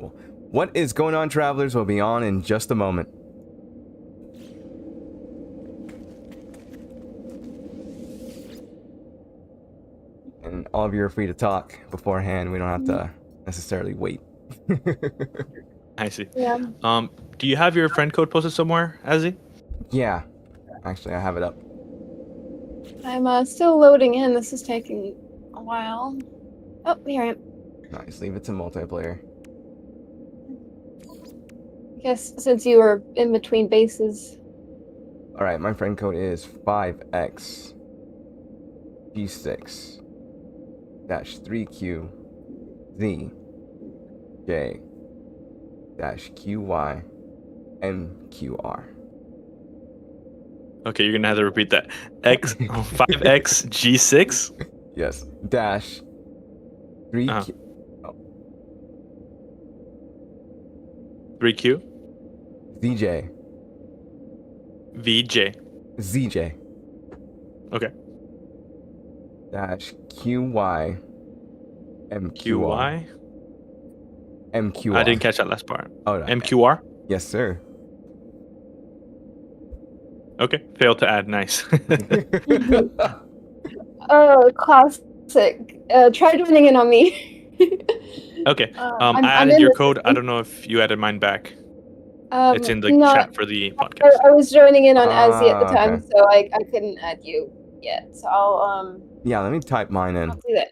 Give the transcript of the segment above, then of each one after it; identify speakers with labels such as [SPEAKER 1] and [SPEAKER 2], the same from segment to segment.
[SPEAKER 1] cool. What is going on, travelers? We'll be on in just a moment. And all of you are free to talk beforehand. We don't have to necessarily wait.
[SPEAKER 2] I see.
[SPEAKER 3] Yeah.
[SPEAKER 2] Do you have your friend code posted somewhere, Azzy?
[SPEAKER 1] Yeah. Actually, I have it up.
[SPEAKER 3] I'm still loading in. This is taking a while. Oh, here I am.
[SPEAKER 1] Nice. Leave it to multiplayer.
[SPEAKER 3] I guess since you were in between bases.
[SPEAKER 1] Alright, my friend code is 5X G6 -3Q Z J -QY MQR.
[SPEAKER 2] Okay, you're gonna have to repeat that. 5X G6?
[SPEAKER 1] Yes. Dash 3Q.
[SPEAKER 2] 3Q?
[SPEAKER 1] ZJ.
[SPEAKER 2] VJ.
[SPEAKER 1] ZJ.
[SPEAKER 2] Okay.
[SPEAKER 1] Dash QY MQR.
[SPEAKER 2] QY?
[SPEAKER 1] MQR.
[SPEAKER 2] I didn't catch that last part.
[SPEAKER 1] Oh, no.
[SPEAKER 2] MQR?
[SPEAKER 1] Yes, sir.
[SPEAKER 2] Okay, failed to add. Nice.
[SPEAKER 3] Oh, classic. Try joining in on me.
[SPEAKER 2] Okay.
[SPEAKER 3] I'm
[SPEAKER 2] I added
[SPEAKER 3] in
[SPEAKER 2] your
[SPEAKER 3] the
[SPEAKER 2] code. I
[SPEAKER 3] system.
[SPEAKER 2] don't know if you added mine back. It's in the
[SPEAKER 3] No,
[SPEAKER 2] chat for the podcast.
[SPEAKER 3] I was joining in on Azzy at the time,
[SPEAKER 1] okay.
[SPEAKER 3] so I couldn't add you yet. So I'll
[SPEAKER 1] Yeah, let me type mine in.
[SPEAKER 3] I'll do that.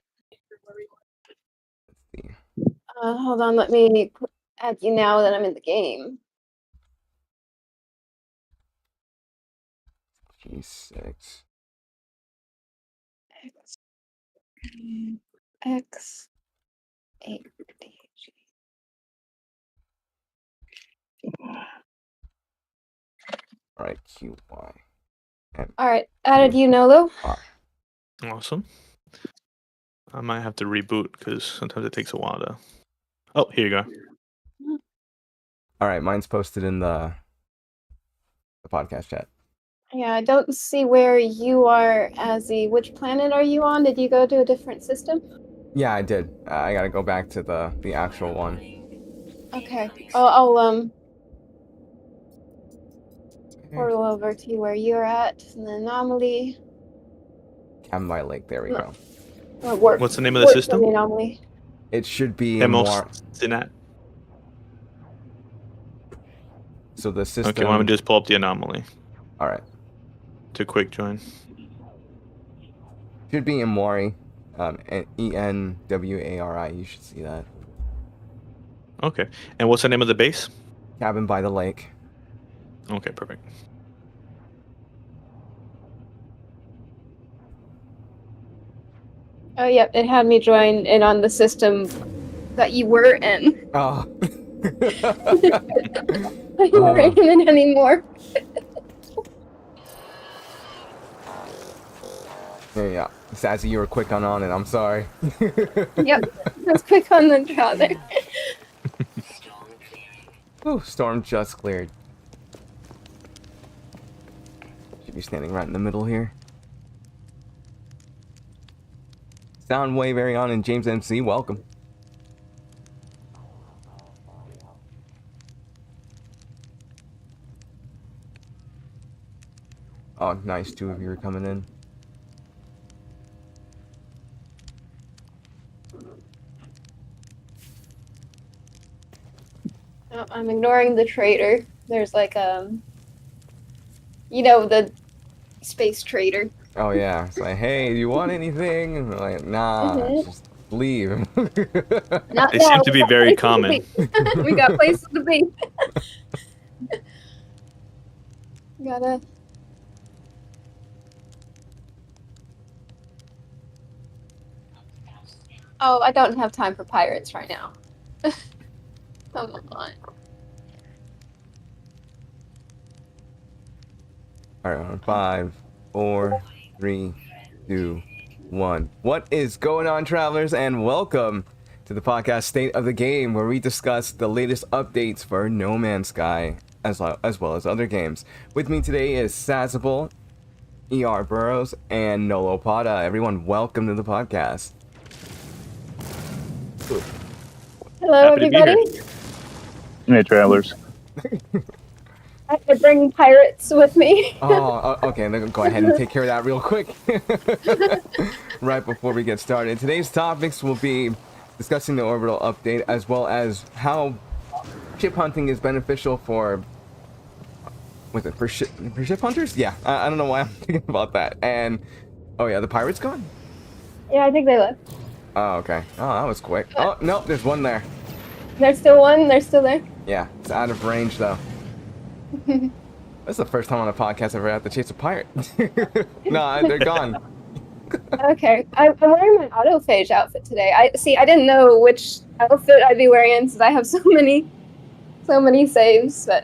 [SPEAKER 3] Hold on, let me add you now that I'm in the game.
[SPEAKER 1] G6.
[SPEAKER 3] X 8 DG.
[SPEAKER 1] Alright, QY.
[SPEAKER 3] All right, added you, Nolo.
[SPEAKER 2] Awesome. I might have to reboot because sometimes it takes a while to. Oh, here you go.
[SPEAKER 1] Alright, mine's posted in the podcast chat.
[SPEAKER 3] Yeah, I don't see where you are, Azzy. Which planet are you on? Did you go to a different system?
[SPEAKER 1] Yeah, I did. I gotta go back to the actual one.
[SPEAKER 3] Okay. I'll portal over to where you're at, and the anomaly.
[SPEAKER 1] Cabin by Lake, there we go.
[SPEAKER 2] What's the name of the system?
[SPEAKER 3] The anomaly.
[SPEAKER 1] It should be in more.
[SPEAKER 2] Sinat.
[SPEAKER 1] So the system.
[SPEAKER 2] Okay, what I'm gonna do is pull up the anomaly.
[SPEAKER 1] Alright.
[SPEAKER 2] To quick join.
[SPEAKER 1] Should be in Mori. ENWARI. You should see that.
[SPEAKER 2] Okay. And what's the name of the base?
[SPEAKER 1] Cabin by the Lake.
[SPEAKER 2] Okay, perfect.
[SPEAKER 3] Oh, yep, it had me join in on the system that you were in.
[SPEAKER 1] Oh.
[SPEAKER 3] You weren't in it anymore.
[SPEAKER 1] Yeah. Sazzy, you were quick on it. I'm sorry.
[SPEAKER 3] Yep, I was quick on the draw there.
[SPEAKER 1] Ooh, storm just cleared. Should be standing right in the middle here. Soundwave, Arion, and James MC, welcome. Oh, nice. 2 of you are coming in.
[SPEAKER 3] Oh, I'm ignoring the trader. There's like you know, the space trader.
[SPEAKER 1] Oh yeah, it's like, hey, do you want anything? And they're like, nah, just leave.
[SPEAKER 3] Not
[SPEAKER 2] They
[SPEAKER 3] now,
[SPEAKER 2] seem to be very common.
[SPEAKER 3] We got places to be. Gotta. Oh, I don't have time for pirates right now. Come on.
[SPEAKER 1] Alright, on 5, 4, 3, 2, 1. What is going on, travelers, and welcome to the podcast State of the Game, where we discuss the latest updates for No Man's Sky, as well as other games. With me today is Sazzible, ERBurroughs, and NoloPada. Everyone, welcome to the podcast.
[SPEAKER 3] Hello,
[SPEAKER 2] Happy to be
[SPEAKER 3] everybody.
[SPEAKER 4] Hey, travelers.
[SPEAKER 3] I could bring pirates with me.
[SPEAKER 1] Okay. Then go ahead and take care of that real quick. Right before we get started. Today's topics will be discussing the orbital update as well as how ship hunting is beneficial for. Was it for ship hunters? Yeah. I don't know why I'm thinking about that. And oh yeah, the pirates gone.
[SPEAKER 3] Yeah, I think they left.
[SPEAKER 1] Oh okay. Oh, that was quick. Oh no, there's one there.
[SPEAKER 3] There's still one. They're still there.
[SPEAKER 1] Yeah, it's out of range though. That's the first time on a podcast I've ever had to chase a pirate. No, they're gone.
[SPEAKER 3] Okay, I'm wearing my autophage outfit today. I didn't know which outfit I'd be wearing since I have so many saves, but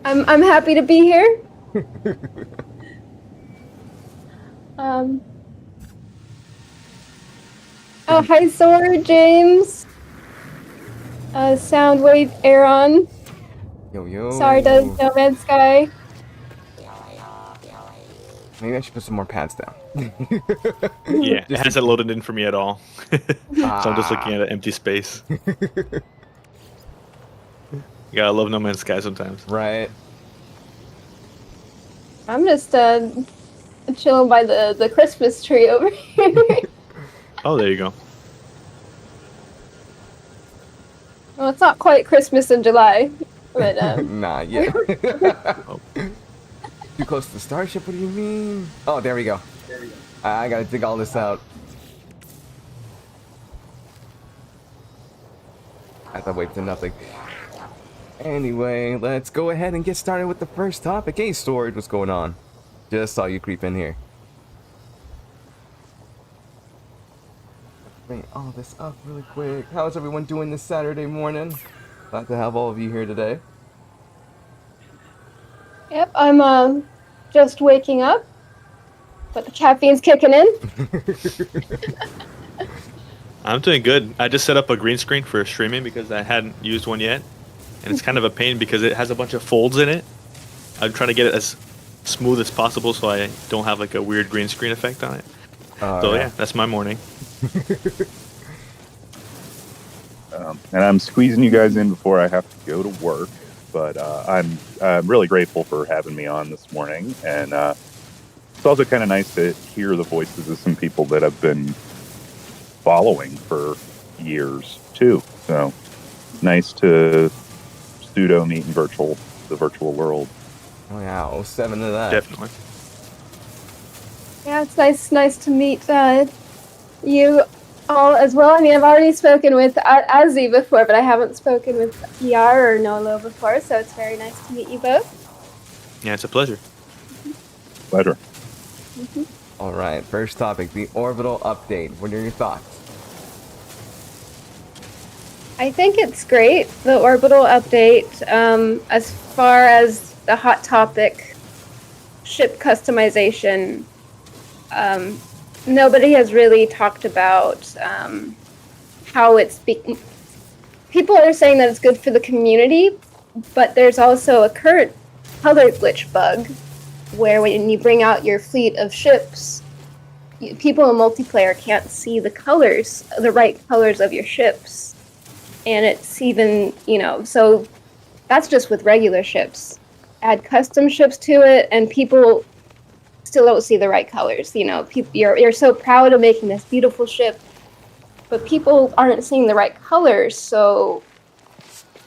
[SPEAKER 3] I'm happy to be here. Oh, hi, Sword, James. Soundwave, Aaron.
[SPEAKER 1] Yo.
[SPEAKER 3] Sorry, does No Man's Sky.
[SPEAKER 1] Maybe I should put some more pads down.
[SPEAKER 2] Yeah, it hasn't loaded in for me at all. So I'm just looking at an empty space. You gotta love No Man's Sky sometimes.
[SPEAKER 1] Right.
[SPEAKER 3] I'm just chilling by the Christmas tree over here.
[SPEAKER 2] Oh, there you go.
[SPEAKER 3] Well, it's not quite Christmas in July, but
[SPEAKER 1] Nah, yeah. Too close to the starship? What do you mean? Oh, there we go. I gotta dig all this out. I thought wait to nothing. Anyway, let's go ahead and get started with the first topic. Hey, Sword, what's going on? Just saw you creep in here. Bring all this up really quick. How's everyone doing this Saturday morning? Glad to have all of you here today.
[SPEAKER 3] yep, I'm just waking up, but the caffeine's kicking in.
[SPEAKER 2] I'm doing good. I just set up a green screen for streaming because I hadn't used one yet. And it's kind of a pain because it has a bunch of folds in it. I'm trying to get it as smooth as possible so I don't have like a weird green screen effect on it. So yeah, that's my morning.
[SPEAKER 4] And I'm squeezing you guys in before I have to go to work. But I'm really grateful for having me on this morning. And it's also kind of nice to hear the voices of some people that I've been following for years, too. So nice to pseudo meet in the virtual world.
[SPEAKER 1] Oh yeah, 07 to that.
[SPEAKER 2] Definitely.
[SPEAKER 3] Yeah, it's nice to meet you all as well. I mean, I've already spoken with Azzy before, but I haven't spoken with ER or Nolo before, so it's very nice to meet you both.
[SPEAKER 2] Yeah, it's a pleasure.
[SPEAKER 4] Pleasure.
[SPEAKER 1] All right, first topic, the orbital update. What are your thoughts?
[SPEAKER 3] I think it's great, the orbital update. As far as the hot topic, ship customization, nobody has really talked about how it's... People are saying that it's good for the community, but there's also a current color glitch bug where when you bring out your fleet of ships, people in multiplayer can't see the colors, the right colors of your ships. And it's even, so that's just with regular ships. Add custom ships to it, and people still don't see the right colors. You're so proud of making this beautiful ship, but people aren't seeing the right colors. So,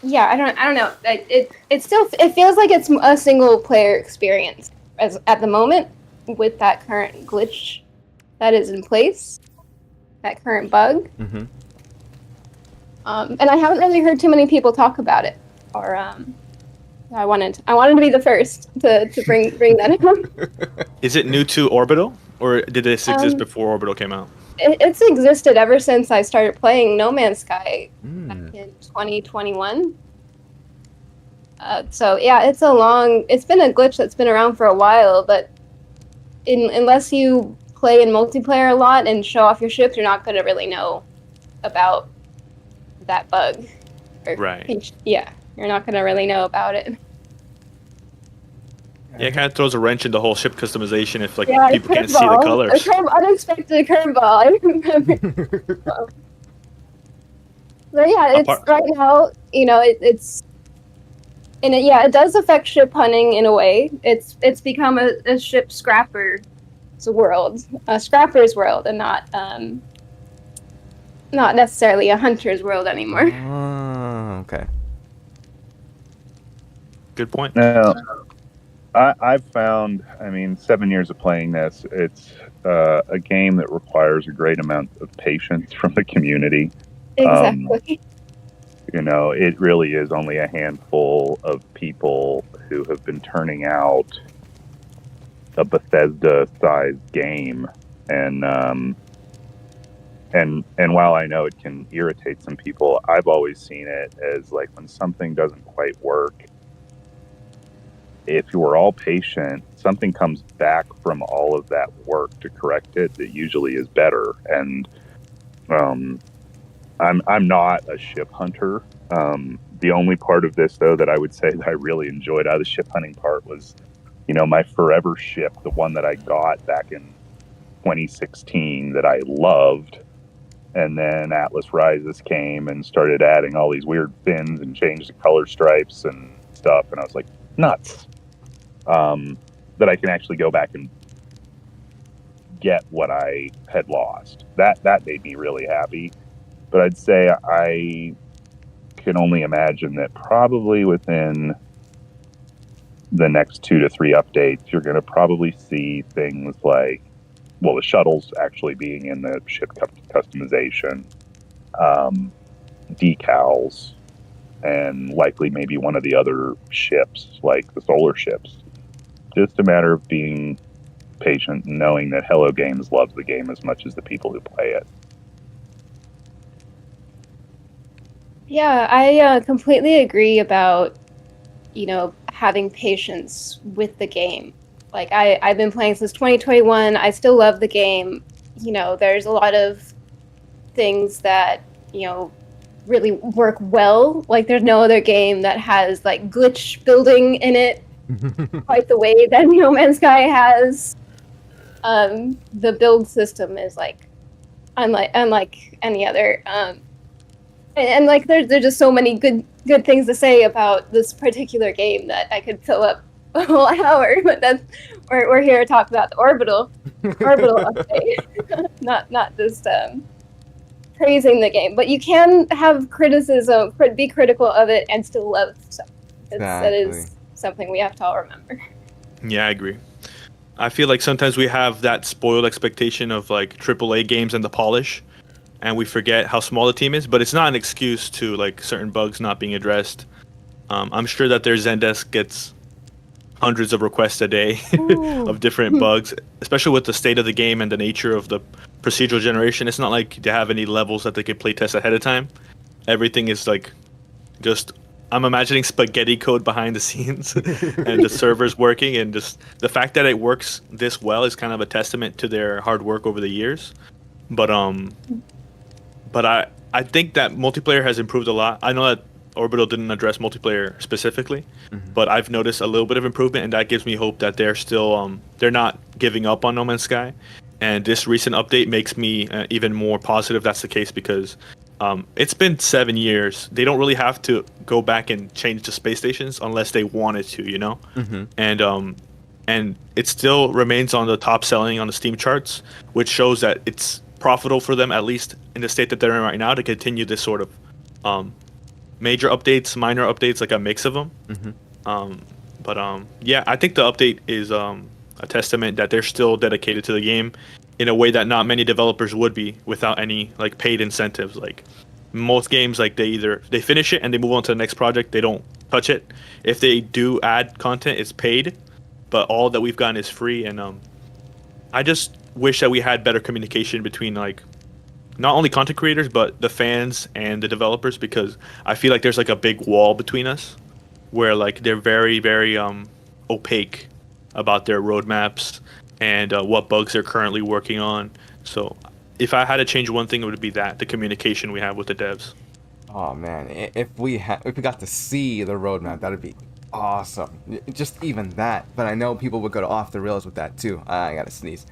[SPEAKER 3] yeah, I don't know. It feels like it's a single player experience as at the moment with that current glitch that is in place, that current bug.
[SPEAKER 1] Mm-hmm.
[SPEAKER 3] And I haven't really heard too many people talk about it. Or I wanted to be the first to bring that up.
[SPEAKER 2] Is it new to Orbital, or did this exist before Orbital came out?
[SPEAKER 3] It's existed ever since I started playing No Man's Sky back in 2021. So yeah, it's been a glitch that's been around for a while, but unless you play in multiplayer a lot and show off your ships, you're not going to really know about that bug.
[SPEAKER 2] Right.
[SPEAKER 3] Yeah, you're not going to really know about it.
[SPEAKER 2] Yeah, it kind of throws a wrench in the whole ship customization if
[SPEAKER 3] Yeah,
[SPEAKER 2] people can't see the colors.
[SPEAKER 3] Unexpected curveball, I remember. But yeah, it's
[SPEAKER 2] Apart-
[SPEAKER 3] right now. It's and it does affect ship hunting in a way. It's become a ship scrapper's world, a scrapper's world, and not necessarily a hunter's world anymore.
[SPEAKER 1] Oh, okay.
[SPEAKER 2] Good point.
[SPEAKER 4] Now, I've found, I mean, 7 years of playing this, it's a game that requires a great amount of patience from the community.
[SPEAKER 3] Exactly.
[SPEAKER 4] It really is only a handful of people who have been turning out a Bethesda-sized game, and while I know it can irritate some people, I've always seen it as like when something doesn't quite work. If you are all patient, something comes back from all of that work to correct it that usually is better. And I'm not a ship hunter. The only part of this, though, that I would say that I really enjoyed out of the ship hunting part was, my forever ship, the one that I got back in 2016 that I loved. And then Atlas Rises came and started adding all these weird fins and changed the color stripes and stuff. And I was like, nuts. That I can actually go back and get what I had lost. That made me really happy. But I'd say I can only imagine that probably within the next 2 to 3 updates, you're going to probably see things like, the shuttles actually being in the ship customization, decals, and likely maybe one of the other ships, like the solar ships. Just a matter of being patient and knowing that Hello Games loves the game as much as the people who play it.
[SPEAKER 3] Yeah, I completely agree about, having patience with the game. Like, I've been playing since 2021. I still love the game. There's a lot of things that, really work well. Like, there's no other game that has, like, glitch building in it quite the way that No Man's Sky has. The build system is, like, unlike any other. And like, there's just so many good things to say about this particular game that I could fill up a whole hour. But we're here to talk about the Orbital update, not just praising the game. But you can have criticism, be critical of it, and still love stuff. That is something we have to all remember.
[SPEAKER 2] Yeah, I agree. I feel like sometimes we have that spoiled expectation of like AAA games and the polish, and we forget how small the team is. But it's not an excuse to like certain bugs not being addressed. I'm sure that their Zendesk gets hundreds of requests a day of different bugs, especially with the state of the game and the nature of the procedural generation. It's not like they have any levels that they could play test ahead of time. Everything is like just, I'm imagining spaghetti code behind the scenes and the servers working, and just the fact that it works this well is kind of a testament to their hard work over the years. But I think that multiplayer has improved a lot. I know that Orbital didn't address multiplayer specifically, but I've noticed a little bit of improvement, and that gives me hope that they're still they're not giving up on No Man's Sky. And this recent update makes me even more positive that's the case, because it's been 7 years. They don't really have to go back and change the space stations unless they wanted to, and it still remains on the top selling on the Steam charts, which shows that it's profitable for them, at least in the state that they're in right now, to continue this sort of major updates, minor updates, like a mix of them. Yeah, I think the update is a testament that they're still dedicated to the game in a way that not many developers would be without any like paid incentives. Like most games, like they finish it and they move on to the next project. They don't touch it. If they do add content, it's paid, but all that we've gotten is free. And I just wish that we had better communication between like not only content creators but the fans and the developers, because I feel like there's like a big wall between us where like they're very, very opaque about their roadmaps and what bugs they're currently working on. So if I had to change one thing, it would be that the communication we have with the devs.
[SPEAKER 1] Oh man, if we got to see the roadmap, that'd be awesome. Just even that. But I know people would go off the rails with that too. I gotta sneeze.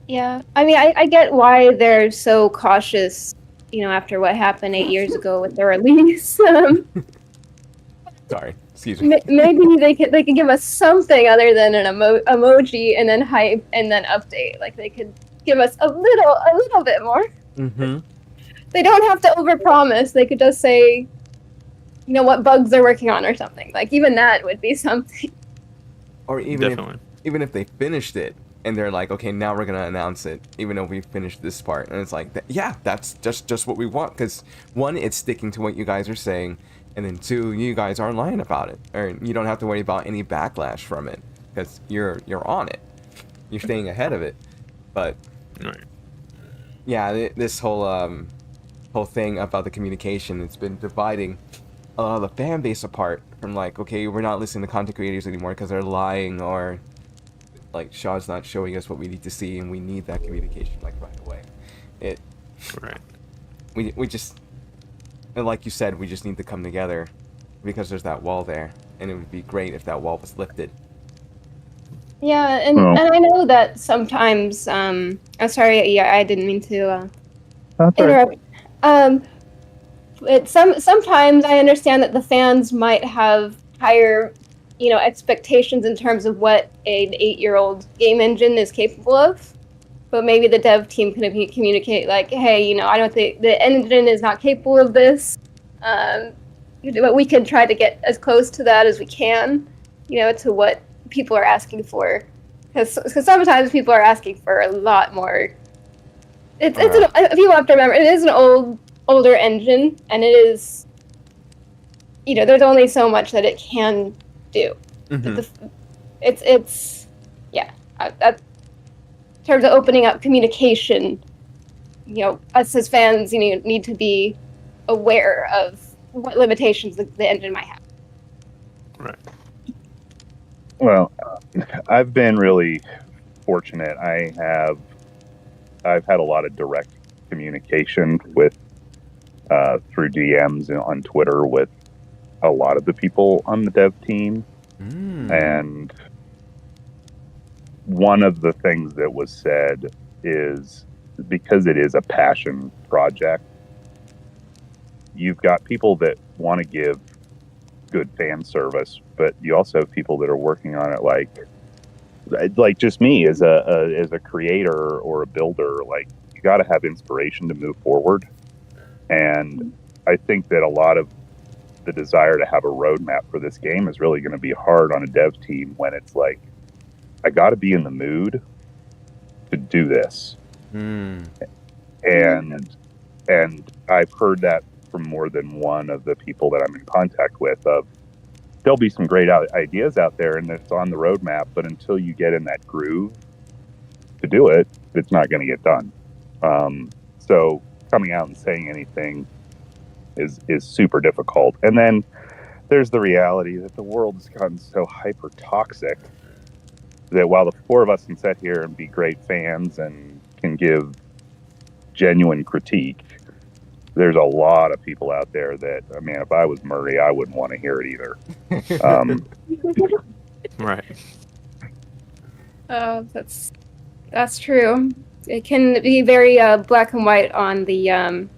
[SPEAKER 3] Yeah, I mean, I get why they're so cautious, after what happened 8 years ago with the release.
[SPEAKER 1] Sorry, excuse me.
[SPEAKER 3] Maybe they could give us something other than an emoji and then hype and then update. Like they could give us a little bit more.
[SPEAKER 1] Mm-hmm.
[SPEAKER 3] They don't have to overpromise. They could just say, what bugs they're working on or something. Like even that would be something.
[SPEAKER 1] Or even
[SPEAKER 2] Definitely.
[SPEAKER 1] even if they finished it and they're like, okay, now we're gonna announce it, even though we finished this part, and it's like, yeah, that's just what we want. Because one, it's sticking to what you guys are saying, and then two, you guys aren't lying about it, or you don't have to worry about any backlash from it because you're on it, you're staying ahead of it. But
[SPEAKER 2] Right.
[SPEAKER 1] yeah, this whole thing about the communication, it's been dividing a lot of the fan base apart. From like, okay, we're not listening to content creators anymore because they're lying, or like Shaw's not showing us what we need to see, and we need that communication like right away.
[SPEAKER 2] Right.
[SPEAKER 1] We just, and like you said, we just need to come together because there's that wall there, and it would be great if that wall was lifted.
[SPEAKER 3] Yeah, and I know that sometimes. I'm sorry. Yeah, I didn't mean to
[SPEAKER 4] That's all right.
[SPEAKER 3] interrupt. Sometimes I understand that the fans might have higher, expectations in terms of what an 8-year-old game engine is capable of. But maybe the dev team can communicate like, hey, I don't think the engine is not capable of this. But we can try to get as close to that as we can, to what people are asking for. Because sometimes people are asking for a lot more. People have to remember, it is an older engine, and it is, there's only so much that it can do.
[SPEAKER 1] Mm-hmm.
[SPEAKER 3] In terms of opening up communication, us as fans, need to be aware of what limitations the engine might have.
[SPEAKER 2] Right.
[SPEAKER 4] Well, I've been really fortunate. I've had a lot of direct communication with through DMs on Twitter with a lot of the people on the dev team. And one of the things that was said is, because it is a passion project, you've got people that want to give good fan service, but you also have people that are working on it like just me as a creator or a builder. Like, you got to have inspiration to move forward. And I think that a lot of the desire to have a roadmap for this game is really going to be hard on a dev team when it's like, I got to be in the mood to do this. And I've heard that from more than one of the people that I'm in contact with. Of there'll be some great ideas out there, and it's on the roadmap, but until you get in that groove to do it, it's not going to get done. So coming out and saying anything is super difficult. And then there's the reality that the world has gotten so hyper toxic that while the four of us can sit here and be great fans and can give genuine critique, there's a lot of people out there that, man, if I was Murray, I wouldn't want to hear it either.
[SPEAKER 2] Right.
[SPEAKER 3] Oh, that's true. It can be very black and white on the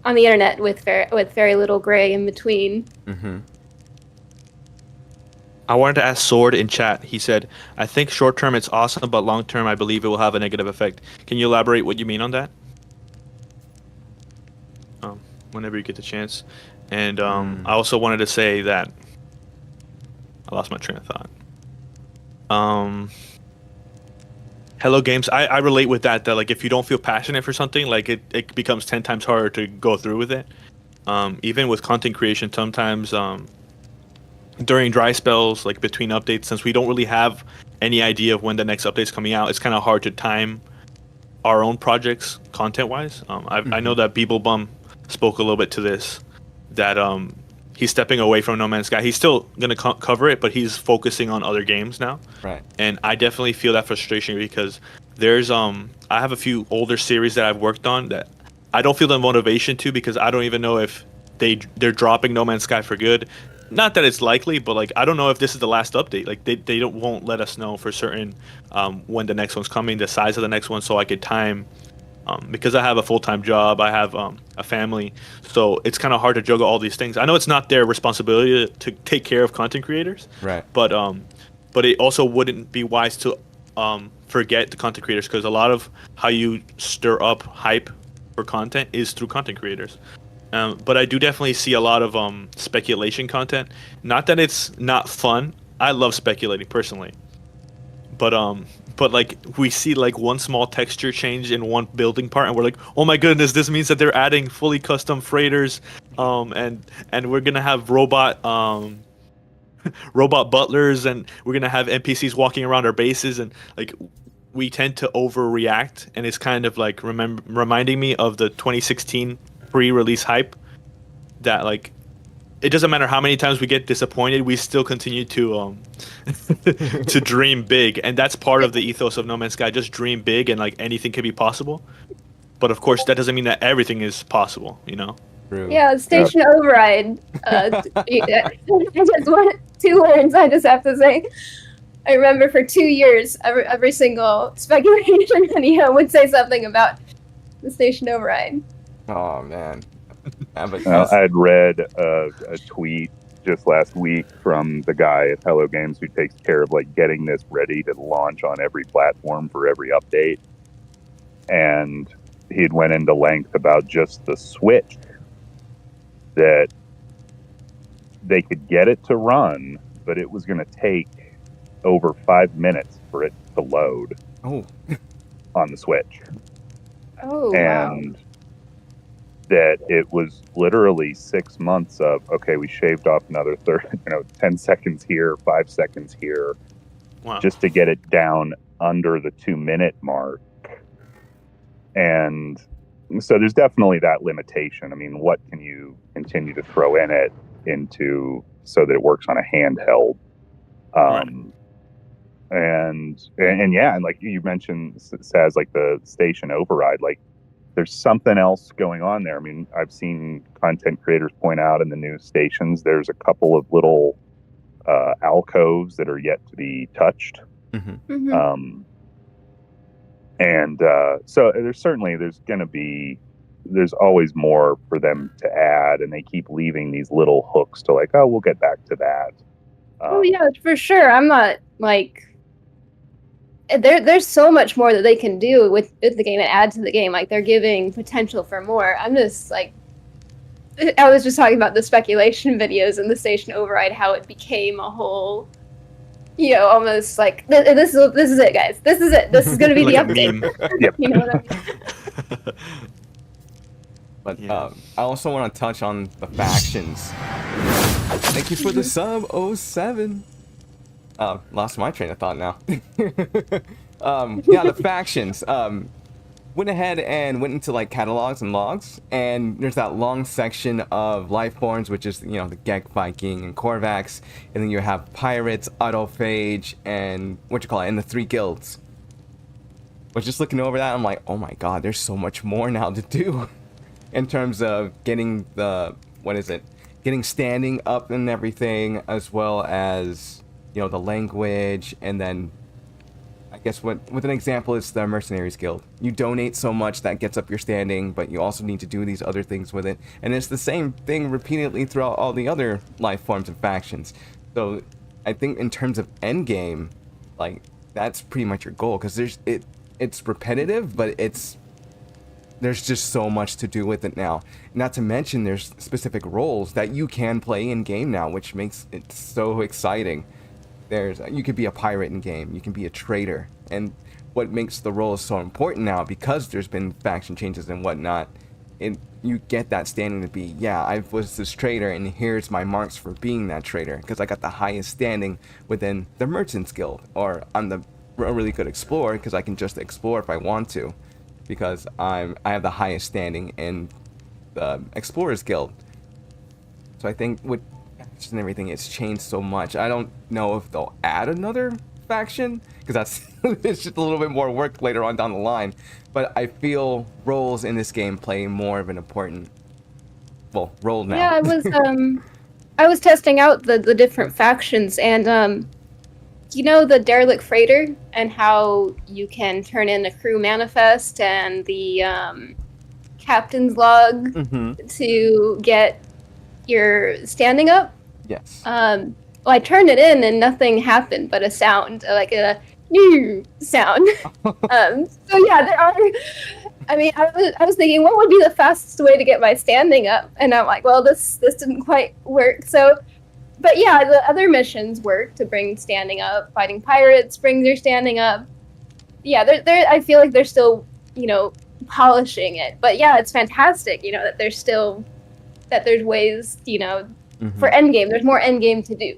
[SPEAKER 3] internet with very little gray in between.
[SPEAKER 2] I wanted to ask Sword in chat. He said, I think short term it's awesome, but long term I believe it will have a negative effect. Can you elaborate what you mean on that? Whenever you get the chance. And I also wanted to say that I lost my train of thought. Hello Games, I relate with that like if you don't feel passionate for something, like it becomes 10 times harder to go through with it. Even with content creation, sometimes during dry spells, like between updates, since we don't really have any idea of when the next update's coming out, it's kind of hard to time our own projects content-wise. I know that Beeblebum spoke a little bit to this, that he's stepping away from No Man's Sky. He's still going to cover it, but he's focusing on other games now.
[SPEAKER 1] Right.
[SPEAKER 2] And I definitely feel that frustration because there's I have a few older series that I've worked on that I don't feel the motivation to, because I don't even know if they're dropping No Man's Sky for good. Not that it's likely, but like I don't know if this is the last update. Like they won't let us know for certain when the next one's coming, the size of the next one, so I could time because I have a full-time job, I have a family, so it's kind of hard to juggle all these things. I know it's not their responsibility to take care of content creators,
[SPEAKER 1] Right.
[SPEAKER 2] but it also wouldn't be wise to forget the content creators, because a lot of how you stir up hype for content is through content creators. But I do definitely see a lot of speculation content. Not that it's not fun. I love speculating personally, but like we see like one small texture change in one building part, and we're like, oh my goodness, this means that they're adding fully custom freighters, and we're gonna have robot butlers, and we're gonna have NPCs walking around our bases, and like we tend to overreact, and it's kind of like reminding me of the 2016 pre-release hype, that like it doesn't matter how many times we get disappointed, we still continue to to dream big, and that's part of the ethos of No Man's Sky. Just dream big, and like anything can be possible. But of course, that doesn't mean that everything is possible, you know.
[SPEAKER 1] True.
[SPEAKER 3] Yeah, station override. I just want 2 words. I just have to say. I remember for 2 years, every single speculation video would say something about the station override.
[SPEAKER 1] Oh man. Yeah, but
[SPEAKER 4] I had read a tweet just last week from the guy at Hello Games who takes care of like getting this ready to launch on every platform for every update, and he'd went into length about just the Switch, that they could get it to run, but it was going to take over 5 minutes for it to load
[SPEAKER 1] Oh.
[SPEAKER 4] on the Switch.
[SPEAKER 3] Oh,
[SPEAKER 4] And that it was literally 6 months of, okay, we shaved off another 10 seconds here, 5 seconds here,
[SPEAKER 2] Wow.
[SPEAKER 4] just to get it down under the 2-minute mark. And so there's definitely that limitation. I mean, what can you continue to throw in it into so that it works on a handheld?
[SPEAKER 2] Right.
[SPEAKER 4] And yeah, and like you mentioned, Saz, like the station override, like there's something else going on there. I mean, I've seen content creators point out in the new stations, there's a couple of little alcoves that are yet to be touched.
[SPEAKER 3] wow.
[SPEAKER 4] So there's always more for them to add, and they keep leaving these little hooks to like, oh, we'll get back to that.
[SPEAKER 3] Oh yeah, for sure. I'm not like there's so much more that they can do with the game and add to the game. Like they're giving potential for more. I'm just like, I was just talking about the speculation videos and the station override, how it became a whole, almost like this is it, guys. This is it. This is going to be
[SPEAKER 2] Like
[SPEAKER 3] the
[SPEAKER 2] a
[SPEAKER 3] update.
[SPEAKER 2] meme.
[SPEAKER 4] Yep.
[SPEAKER 3] You know what I mean?
[SPEAKER 1] But
[SPEAKER 2] Yeah.
[SPEAKER 1] I also want to touch on the factions. Thank you for the sub, 07. Lost my train of thought now. Yeah, the factions. Went ahead and went into like catalogs and logs, and there's that long section of life forms, which is the Gek, Viking, and Korvax, and then you have pirates, autophage, and and the 3 guilds. But just looking over that, I'm like, oh my god, there's so much more now to do in terms of getting getting standing up and everything, as well as the language, and then I guess with an example, it's the Mercenaries Guild. You donate so much that gets up your standing, but you also need to do these other things with it. And it's the same thing repeatedly throughout all the other life forms and factions. So I think in terms of endgame, like that's pretty much your goal, because it's repetitive, but there's just so much to do with it now. Not to mention there's specific roles that you can play in game now, which makes it so exciting. You could be a pirate in game, you can be a trader, and what makes the roles so important now, because there's been faction changes and whatnot, you get that standing to be, I was this trader, and here's my marks for being that trader, because I got the highest standing within the Merchants Guild, or I'm a really good explorer, because I can just explore if I want to, because I have the highest standing in the Explorers Guild. So I think with and everything, it's changed so much. I don't know if they'll add another faction, because that's it's just a little bit more work later on down the line. But I feel roles in this game play more of an important role now.
[SPEAKER 3] Yeah, I was testing out the different factions, and you know the derelict freighter and how you can turn in a crew manifest and the captain's log to get your standing up?
[SPEAKER 1] Yes.
[SPEAKER 3] Well, I turned it in and nothing happened but a sound, like a new sound. So yeah, there are. I mean, I was thinking, what would be the fastest way to get my standing up? And I'm like, well, this didn't quite work. So, but yeah, the other missions work to bring standing up. Fighting pirates brings your standing up. Yeah, they're. I feel like they're still, polishing it. But yeah, it's fantastic. That there's ways. For endgame, there's more endgame to do.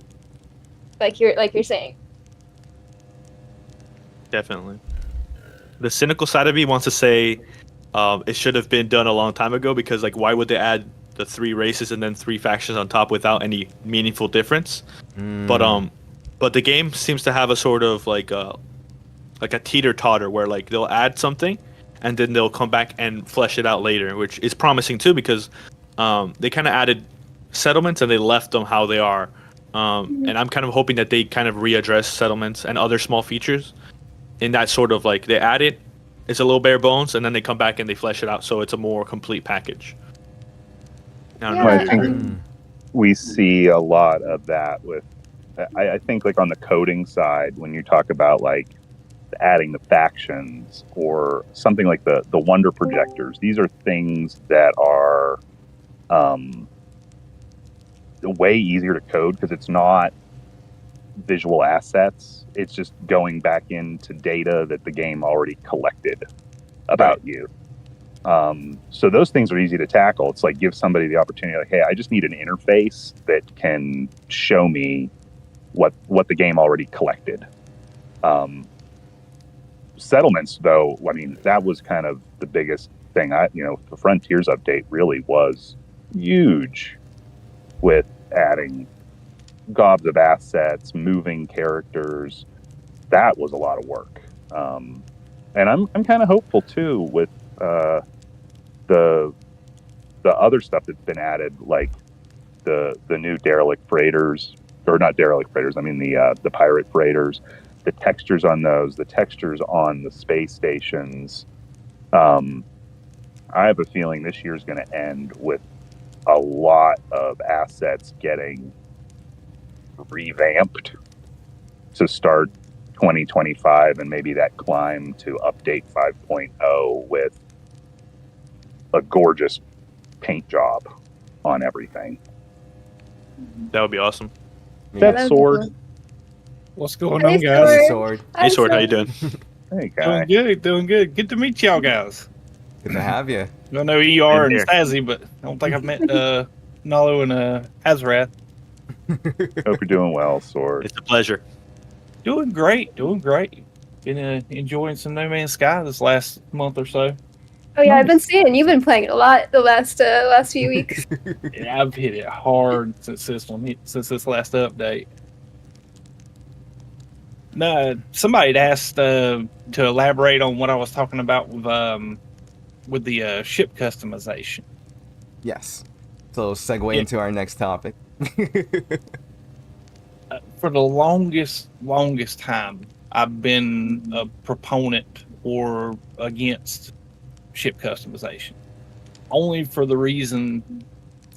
[SPEAKER 3] Like you're saying.
[SPEAKER 2] Definitely. The cynical side of me wants to say it should have been done a long time ago, because like why would they add the 3 races and then 3 factions on top without any meaningful difference? But the game seems to have a sort of like a teeter-totter where like they'll add something and then they'll come back and flesh it out later, which is promising too, because they kind of added settlements and they left them how they are. And I'm kind of hoping that they kind of readdress settlements and other small features in that sort of like they add it, it's a little bare bones, and then they come back and they flesh it out so it's a more complete package.
[SPEAKER 4] I think we see a lot of that with, I think like on the coding side, when you talk about like adding the factions or something like the wonder projectors, these are things that are way easier to code because it's not visual assets. It's just going back into data that the game already collected about you. So those things are easy to tackle. It's like give somebody the opportunity, like, hey, I just need an interface that can show me what the game already collected. Settlements, though, I mean, that was kind of the biggest thing. The Frontiers update really was huge with adding gobs of assets, moving characters. That was a lot of work. And I'm kind of hopeful too with the other stuff that's been added, like the new derelict freighters, or not derelict freighters. I mean the pirate freighters. The textures on those, the textures on the space stations. I have a feeling this year's going to end with a lot of assets getting revamped to start 2025, and maybe that climb to update 5.0 with a gorgeous paint job on everything.
[SPEAKER 2] That would be awesome.
[SPEAKER 4] That Sword.
[SPEAKER 5] What's going on, guys?
[SPEAKER 1] Sword.
[SPEAKER 2] Hey, Sword, how you doing?
[SPEAKER 4] Hey, guy.
[SPEAKER 5] Doing good. Good to meet y'all guys.
[SPEAKER 1] Good to have you.
[SPEAKER 5] I know ER and Sazzy, but I don't think I've met Nolo and Azrath.
[SPEAKER 4] Hope you're doing well, Sword.
[SPEAKER 2] It's a pleasure.
[SPEAKER 5] Doing great. Been enjoying some No Man's Sky this last month or so.
[SPEAKER 3] Oh yeah, I've been seeing you've been playing it a lot the last few weeks.
[SPEAKER 5] Yeah, I've hit it hard since this last update. No, somebody had asked to elaborate on what I was talking about with the ship customization.
[SPEAKER 1] Yes. So segue into our next topic.
[SPEAKER 5] For the longest time, I've been a proponent or against ship customization, only for the reason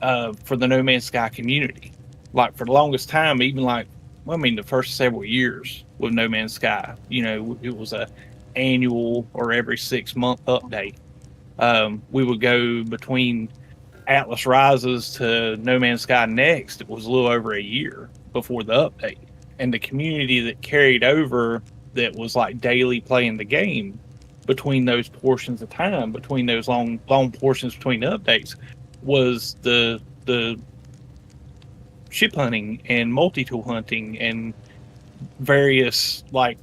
[SPEAKER 5] for the No Man's Sky community. Like for the longest time, even the first several years with No Man's Sky, it was a annual or every 6-month update. We would go between Atlas Rises to No Man's Sky Next. It was a little over a year before the update, and the community that carried over, that was like daily playing the game between those portions of time, between those long portions between the updates, was the ship hunting and multi-tool hunting and various like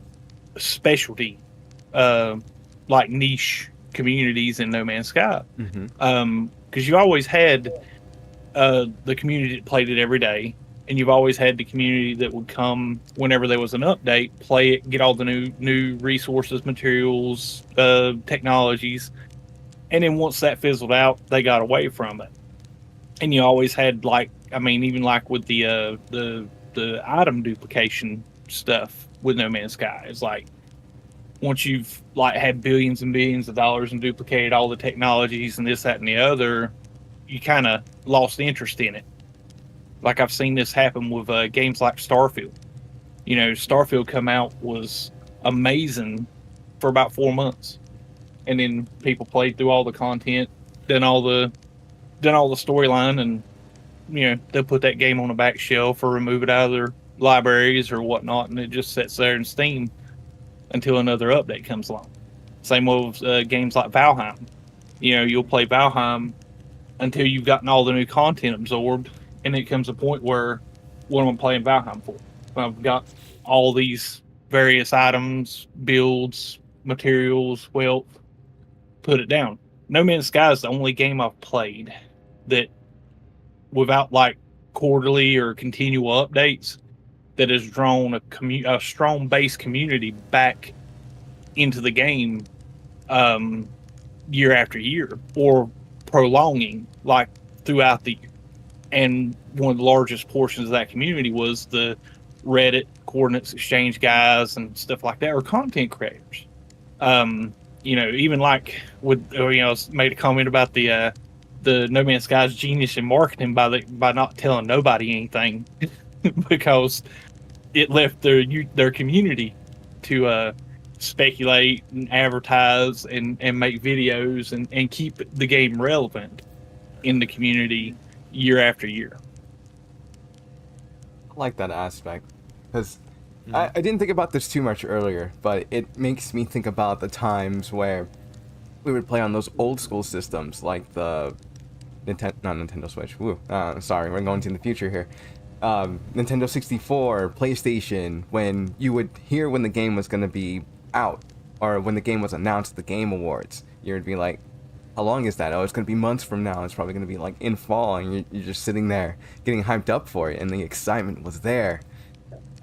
[SPEAKER 5] specialty like niche communities in No Man's Sky. Because you always had the community that played it every day, and you've always had the community that would come whenever there was an update, play it, get all the new resources, materials, technologies, and then once that fizzled out, they got away from it. And you always had even with the item duplication stuff, with No Man's Sky. It's like once you've like had billions and billions of dollars and duplicated all the technologies and this, that, and the other, you kind of lost interest in it. Like I've seen this happen with games like Starfield. You know, Starfield come out was amazing for about 4 months, and then people played through all the content, done all the storyline, and you know they'll put that game on the back shelf or remove it out of their libraries or whatnot, and it just sits there in Steam until another update comes along. Same with games like Valheim. You know, you'll play Valheim until you've gotten all the new content absorbed, and it comes a point where, what am I playing Valheim for? I've got all these various items, builds, materials, wealth, put it down. No Man's Sky is the only game I've played that, without like quarterly or continual updates, that has drawn a strong base community back into the game year after year, or prolonging like throughout the year. And one of the largest portions of that community was the Reddit coordinates exchange guys and stuff like that, or content creators. You know, even like with, you know, made a comment about the No Man's Sky's genius in marketing by not telling nobody anything because it left their community to speculate and advertise and make videos and keep the game relevant in the community year after year.
[SPEAKER 1] I like that aspect because I didn't think about this too much earlier, but it makes me think about the times where we would play on those old school systems like the not Nintendo Switch. Sorry, we're going to the future here. Nintendo 64, PlayStation, when you would hear when the game was going to be out or when the game was announced at the Game Awards, you would be like, how long is that? Oh, it's going to be months from now. It's probably going to be like in fall, and you're just sitting there getting hyped up for it, and the excitement was there.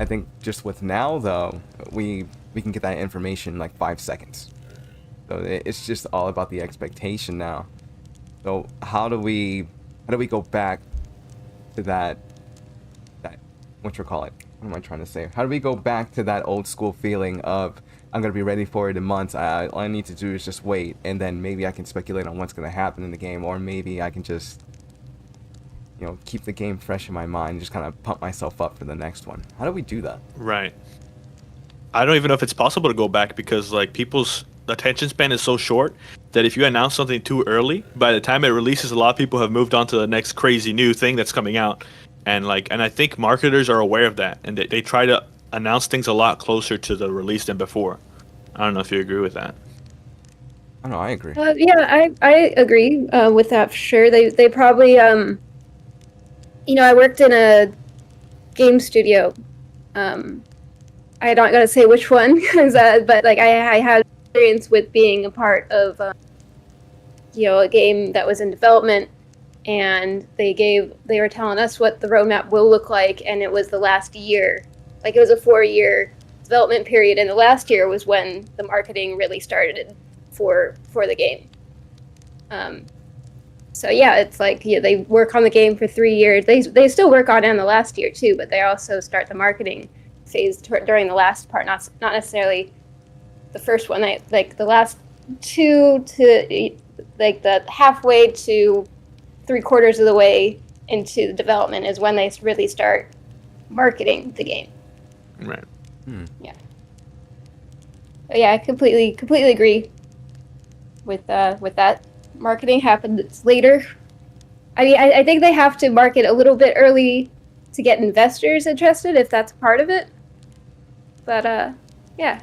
[SPEAKER 1] I think just with now, though, we can get that information in like 5 seconds. So it's just all about the expectation now. So how do we go back to that what am I trying to say? How do we go back to that old school feeling of I'm gonna be ready for it in months. All I need to do is just wait, and then maybe I can speculate on what's gonna happen in the game, or maybe I can just, you know, keep the game fresh in my mind and just kind of pump myself up for the next one. How do we do that?
[SPEAKER 2] Right. I don't even know if it's possible to go back because like people's attention span is so short that if you announce something too early, by the time it releases, a lot of people have moved on to the next crazy new thing that's coming out. And I think marketers are aware of that, and they try to announce things a lot closer to the release than before. I don't know if you agree with that.
[SPEAKER 1] Oh, no, I agree.
[SPEAKER 3] Yeah, I agree with that for sure. They probably, you know, I worked in a game studio. I'm not gonna say which one, but like I had experience with being a part of, you know, a game that was in development, and they were telling us what the roadmap will look like, and it was the last year. Like it was a 4-year development period, and the last year was when the marketing really started for the game. So yeah, it's like, yeah, they work on the game for 3 years. They still work on it in the last year too, but they also start the marketing phase during the last part, not necessarily the first one. Like the last 2 to like the halfway to 3/4 of the way into the development is when they really start marketing the game.
[SPEAKER 2] Right.
[SPEAKER 3] Yeah. But yeah, I completely agree with that. Marketing happens later. I mean, I think they have to market a little bit early to get investors interested, if that's part of it. But yeah.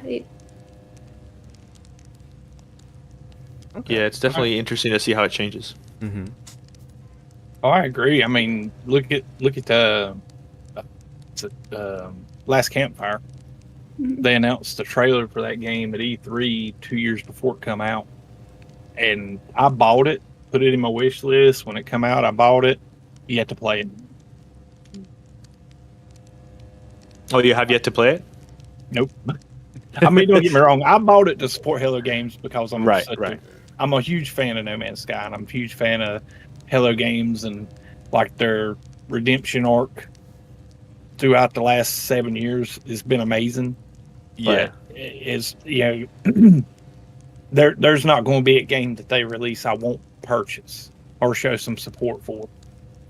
[SPEAKER 1] Okay.
[SPEAKER 2] Yeah, it's definitely interesting to see how it changes.
[SPEAKER 1] Mm-hmm.
[SPEAKER 5] Oh, I agree. I mean, look at Last Campfire. They announced the trailer for that game at E3 2 years before it come out, and I bought it, put it in my wish list. When it come out, I bought it. You have to play it.
[SPEAKER 2] Oh, you have yet to play it?
[SPEAKER 5] Nope. I mean, don't get me wrong. I bought it to support Hello Games because I'm I'm a huge fan of No Man's Sky, and I'm a huge fan of Hello Games and like their redemption arc throughout the last 7 years has been amazing.
[SPEAKER 2] Yeah.
[SPEAKER 5] But is there's not going to be a game that they release I won't purchase or show some support for.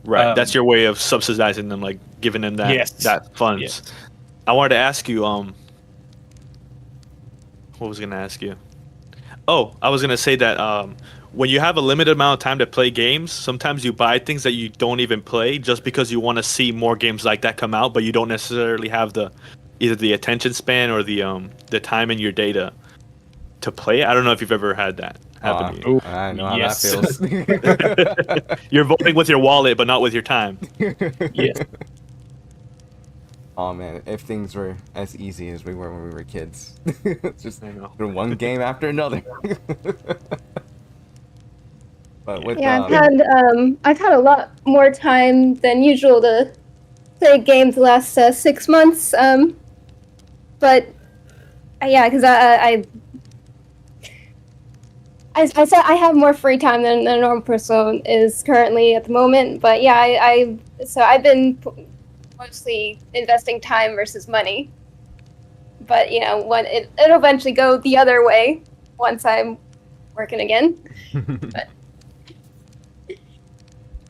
[SPEAKER 2] Right. That's your way of subsidizing them, like giving them that
[SPEAKER 5] Yes.
[SPEAKER 2] that funds.
[SPEAKER 5] Yes.
[SPEAKER 2] I wanted to ask you, what was I gonna ask you? Oh, I was gonna say that when you have a limited amount of time to play games, sometimes you buy things that you don't even play just because you want to see more games like that come out, but you don't necessarily have either the attention span or the time in your data to play it. I don't know if you've ever had that happen to you.
[SPEAKER 1] I know how
[SPEAKER 5] Yes.
[SPEAKER 1] that feels.
[SPEAKER 2] You're voting with your wallet, but not with your time.
[SPEAKER 5] Yes.
[SPEAKER 1] Oh man, if things were as easy as we were when we were kids. It's just
[SPEAKER 2] I know.
[SPEAKER 1] through one game after another. But with
[SPEAKER 3] I've had a lot more time than usual to play games the last 6 months. But yeah, because I said I have more free time than a normal person is currently at the moment. But yeah, I've been mostly investing time versus money. But when it'll eventually go the other way once I'm working again. But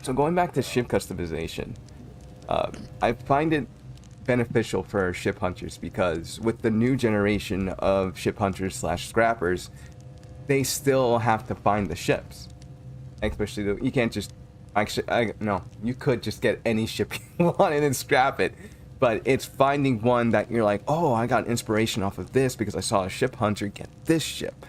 [SPEAKER 1] so going back to ship customization, I find it beneficial for ship hunters because with the new generation of ship hunters / scrappers, they still have to find the ships. Especially you can't just you could just get any ship you wanted and scrap it, but it's finding one that you're like, oh, I got inspiration off of this because I saw a ship hunter get this ship.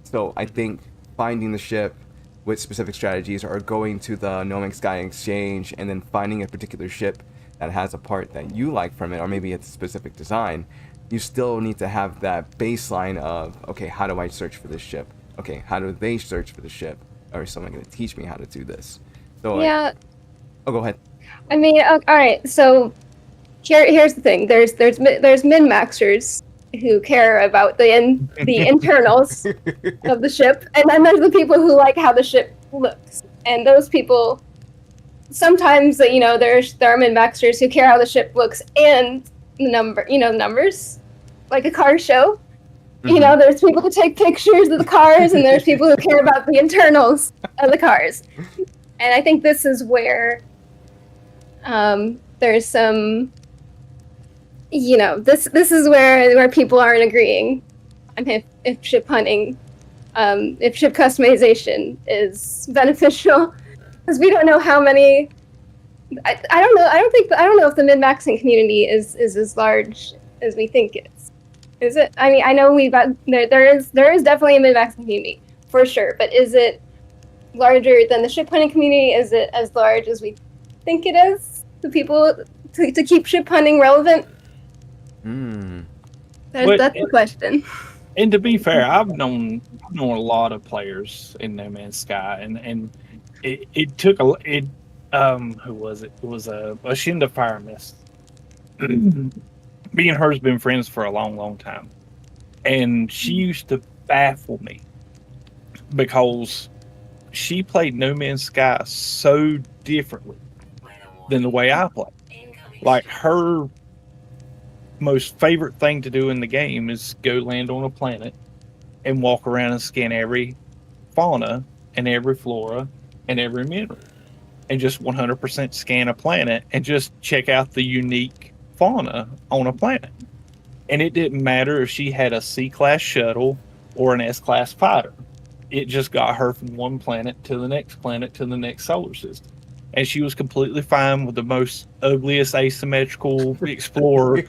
[SPEAKER 1] So I think finding the ship with specific strategies or going to the No Man's Sky exchange and then finding a particular ship that has a part that you like from it, or maybe it's a specific design, you still need to have that baseline of, okay, how do I search for this ship? Okay, how do they search for the ship? Or is someone going to teach me how to do this? So
[SPEAKER 3] yeah.
[SPEAKER 1] Oh, go ahead.
[SPEAKER 3] I mean, all right. So here's the thing. There's min-maxers who care about the internals of the ship, and then there's the people who like how the ship looks. And those people, sometimes there are min-maxers who care how the ship looks and the numbers, like a car show.
[SPEAKER 1] Mm-hmm.
[SPEAKER 3] There's people who take pictures of the cars, and there's people who care about the internals of the cars. And I think this is where there's some, this is where people aren't agreeing on if ship hunting, if ship customization is beneficial, because we don't know how many. I don't know. I don't know if the min-maxing community is as large as we think it is. Is it? I mean, I know there is definitely a min-maxing community for sure, but is it larger than the ship hunting community? Is it as large as we think it is? The people to keep ship hunting relevant? That's the question.
[SPEAKER 5] And to be fair, I've known a lot of players in No Man's Sky, and it took who was it? It was a Shinda Fire Mist. Me and her's been friends for a long, long time, and she used to baffle me because she played No Man's Sky so differently than the way I play. Like, her most favorite thing to do in the game is go land on a planet and walk around and scan every fauna and every flora and every mineral, and just 100% scan a planet and just check out the unique fauna on a planet. And it didn't matter if she had a C-class shuttle or an S-class fighter. It just got her from one planet to the next solar system. And she was completely fine with the most ugliest asymmetrical explorer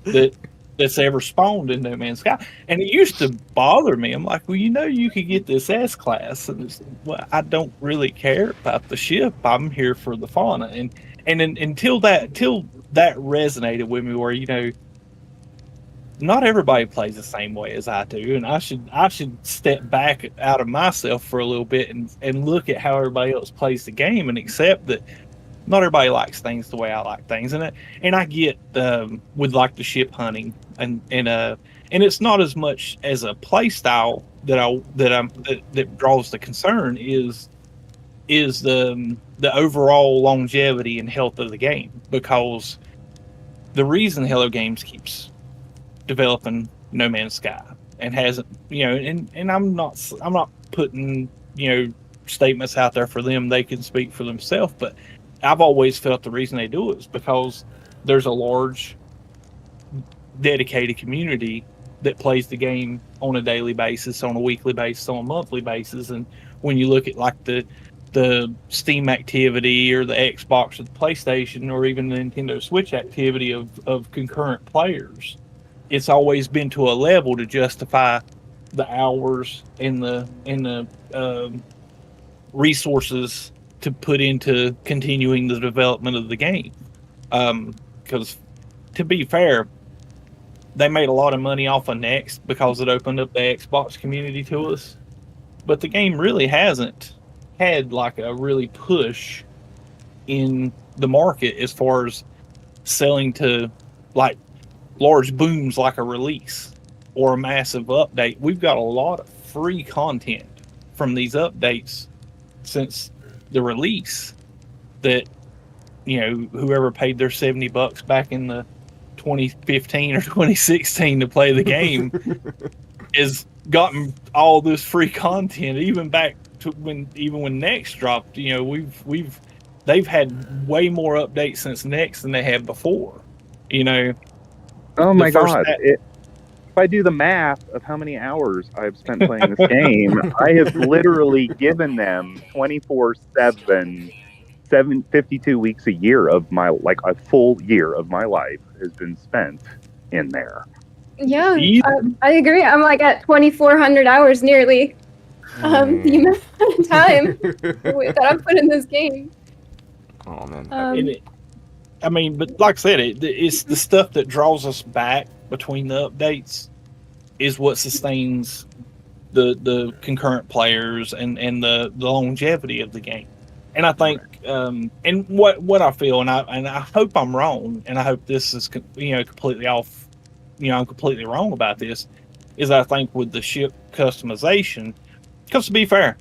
[SPEAKER 5] that's ever spawned in No Man's Sky. And it used to bother me. I'm like, well, you could get this S-class. And well, I don't really care about the ship. I'm here for the fauna. And until that resonated with me, where not everybody plays the same way as I do, and I should step back out of myself for a little bit and look at how everybody else plays the game and accept that not everybody likes things the way I like things. And I get with like the ship hunting and it's not as much as a play style that draws the concern is the overall longevity and health of the game, because the reason Hello Games keeps developing No Man's Sky and hasn't, and I'm not putting, statements out there for them. They can speak for themselves, but I've always felt the reason they do it is because there's a large dedicated community that plays the game on a daily basis, on a weekly basis, on a monthly basis. And when you look at like the Steam activity or the Xbox or the PlayStation or even the Nintendo Switch activity of concurrent players, it's always been to a level to justify the hours and the resources to put into continuing the development of the game. Because to be fair, they made a lot of money off of Next because it opened up the Xbox community to us. But the game really hasn't had like a really push in the market as far as selling to like large booms like a release or a massive update. We've got a lot of free content from these updates since the release that, whoever paid their $70 back in the 2015 or 2016 to play the game has gotten all this free content, even back to when Next dropped. They've had way more updates since Next than they had before.
[SPEAKER 4] Oh my god! If I do the math of how many hours I've spent playing this game, I have literally given them 24/7, 52 weeks a year of my, like a full year of my life has been spent in there.
[SPEAKER 3] Yeah, I agree. I'm like at 2,400 hours nearly. The amount of time that I've put in this game.
[SPEAKER 1] Oh man.
[SPEAKER 5] But like I said, it's the stuff that draws us back between the updates is what sustains the concurrent players and the longevity of the game. And I think, and what I feel, and I hope I'm wrong, and I hope this is completely off. I'm completely wrong about this. Is I think with the ship customization, because to be fair,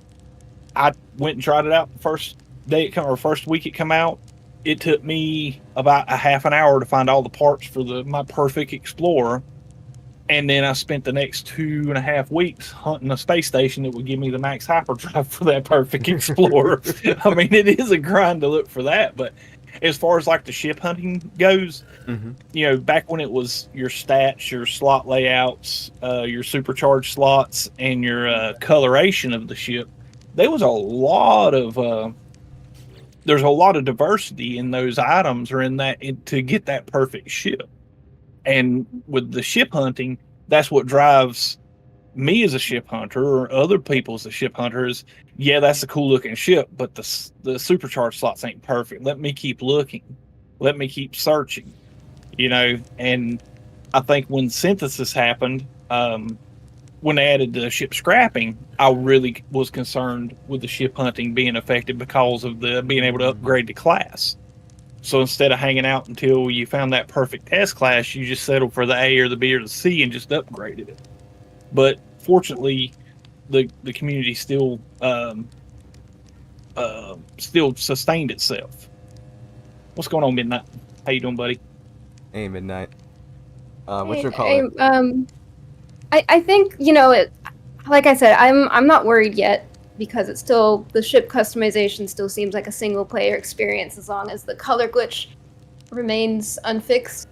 [SPEAKER 5] I went and tried it out the first day first week it come out. It took me about a half an hour to find all the parts for my perfect Explorer. And then I spent the next 2.5 weeks hunting a space station that would give me the max hyperdrive for that perfect Explorer. I mean, it is a grind to look for that. But as far as like the ship hunting goes, back when it was your stats, your slot layouts, your supercharged slots, and your coloration of the ship, there was a lot of there's a lot of diversity in those items or to get that perfect ship. And with the ship hunting, that's what drives me as a ship hunter or other people as a ship hunter is, yeah, that's a cool looking ship, but the supercharged slots ain't perfect. Let me keep looking. Let me keep searching, and I think when synthesis happened, when they added the ship scrapping, I really was concerned with the ship hunting being affected because of the being able to upgrade the class. So instead of hanging out until you found that perfect S class, you just settled for the A or the B or the C and just upgraded it. But fortunately, the community still sustained itself. What's going on, Midnight? How you doing, buddy?
[SPEAKER 1] Hey, Midnight. What's your color?
[SPEAKER 3] I think like I said, I'm not worried yet because it's still the ship customization still seems like a single player experience as long as the color glitch remains unfixed.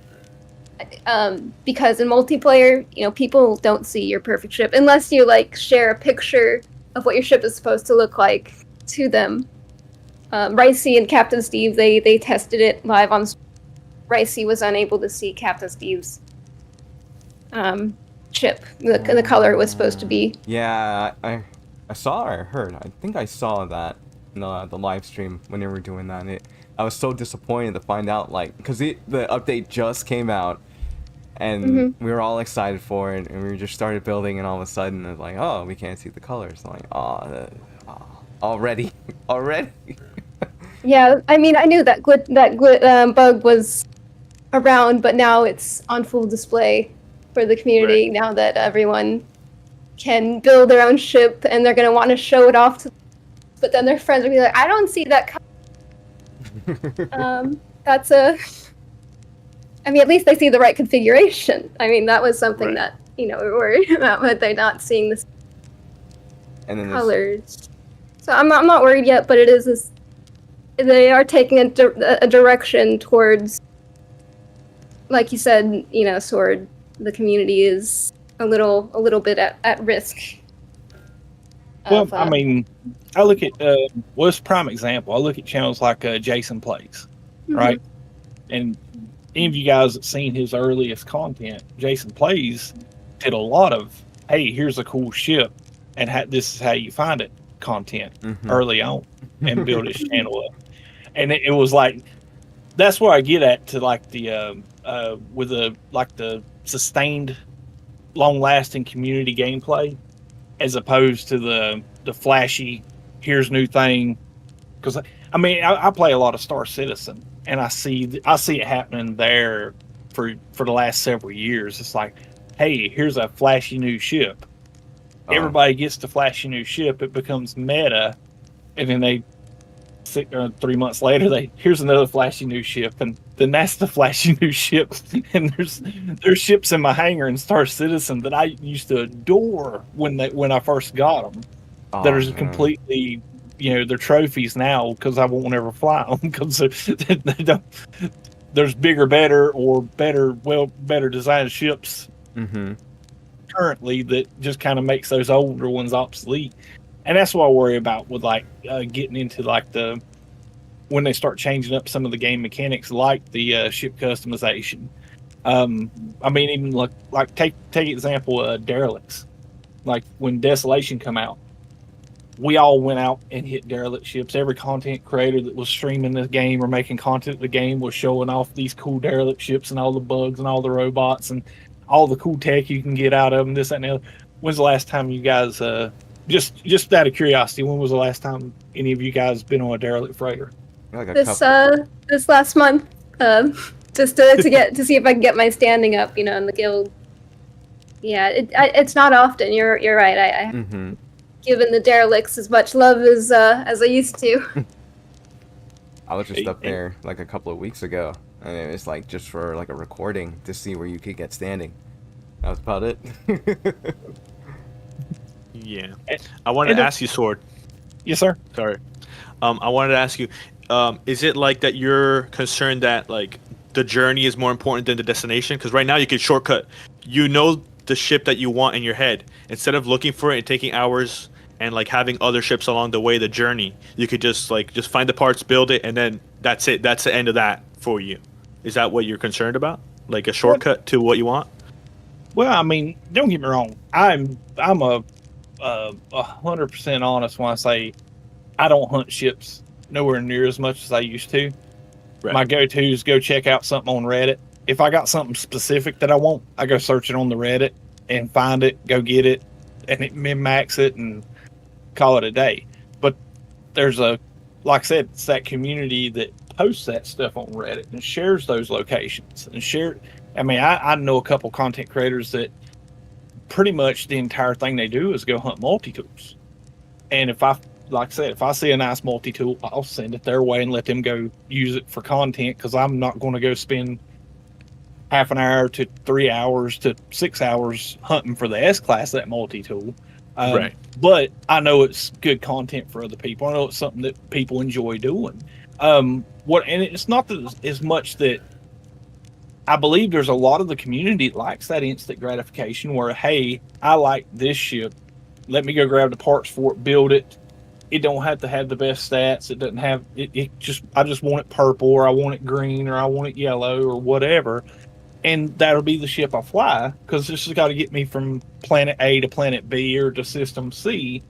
[SPEAKER 3] Because in multiplayer, people don't see your perfect ship unless you like share a picture of what your ship is supposed to look like to them. Ricey and Captain Steve, they tested it live on. Ricey was unable to see Captain Steve's ship, the color it was supposed to be.
[SPEAKER 1] Yeah, I saw or I heard. I think I saw that in the live stream when they were doing that. I was so disappointed to find out, because the update just came out, and we were all excited for it, and we just started building, and all of a sudden it's like, oh, we can't see the colors. I'm like, already.
[SPEAKER 3] Yeah, I mean, I knew that bug was around, but now it's on full display for the community. Right. Now that everyone can build their own ship, and they're going to want to show it off but then their friends will be like, I don't see that I mean, at least they see the right configuration. I mean, that was something
[SPEAKER 2] Right.
[SPEAKER 3] that, we were worried about, but they're not seeing the
[SPEAKER 1] And then
[SPEAKER 3] colors. So I'm not worried yet, but it is this. They are taking a direction towards, like you said, Sword. The community is a little bit at risk.
[SPEAKER 5] Well, I mean, I look at what's prime example. I look at channels like Jason Plays, right? And any of you guys that seen his earliest content, Jason Plays did a lot of, hey, here's a cool ship, and this is how you find it content early on, and build his channel up. And it was like, that's where I get at to like the with the sustained, long lasting community gameplay, as opposed to the flashy, here's new thing. Because I mean, I play a lot of Star Citizen, and I see it happening there for the last several years. It's like, hey, here's a flashy new ship. Everybody gets the flashy new ship. It becomes meta, and then 3 months later, here's another flashy new ship, and then that's the flashy new ship. And there's ships in my hangar in Star Citizen that I used to adore when I first got them. That are completely, they're trophies now because I won't ever fly them because there's bigger, better designed ships currently that just kind of makes those older ones obsolete. And that's what I worry about with getting into when they start changing up some of the game mechanics, like the ship customization. I mean, even like take example derelicts. Like when Desolation come out, we all went out and hit derelict ships. Every content creator that was streaming this game or making content of the game was showing off these cool derelict ships and all the bugs and all the robots and all the cool tech you can get out of them. This, that, and the other. When's the last time you guys? Just out of curiosity, when was the last time any of you guys been on a derelict freighter?
[SPEAKER 3] This last month, just to see if I can get my standing up, in the guild. Yeah, it's not often. You're right. I haven't given the derelicts as much love as I used to.
[SPEAKER 1] I was just up there like a couple of weeks ago, and it was like just for like a recording to see where you could get standing. That was about it.
[SPEAKER 2] Yeah. I wanted to ask you, Sword.
[SPEAKER 5] Yes, sir.
[SPEAKER 2] Sorry. I wanted to ask you, is it like that you're concerned that like the journey is more important than the destination? Because right now you can shortcut. The ship that you want in your head. Instead of looking for it and taking hours and like having other ships along the way, the journey, you could just find the parts, build it, and then that's it. That's the end of that for you. Is that what you're concerned about? Like a shortcut to what you want?
[SPEAKER 5] Well, I mean, don't get me wrong. I'm 100% honest when I say I don't hunt ships nowhere near as much as I used to. Right. My go-to is go check out something on Reddit. If I got something specific that I want, I go search it on the Reddit and find it, go get it, and it min-max it and call it a day. But there's like I said, it's that community that posts that stuff on Reddit and shares those locations and I mean, I know a couple content creators that pretty much the entire thing they do is go hunt multi-tools. And if I see a nice multi-tool, I'll send it their way and let them go use it for content, because I'm not going to go spend half an hour to 3 hours to 6 hours hunting for the S-Class, that multi-tool.
[SPEAKER 2] Right.
[SPEAKER 5] But I know it's good content for other people. I know it's something that people enjoy doing. And it's not as much that I believe there's a lot of the community that likes that instant gratification where, hey, I like this ship. Let me go grab the parts for it, build it. It don't have to have the best stats. It doesn't have I just want it purple, or I want it green, or I want it yellow, or whatever. And that'll be the ship I fly, because this has got to get me from planet A to planet B or to system C.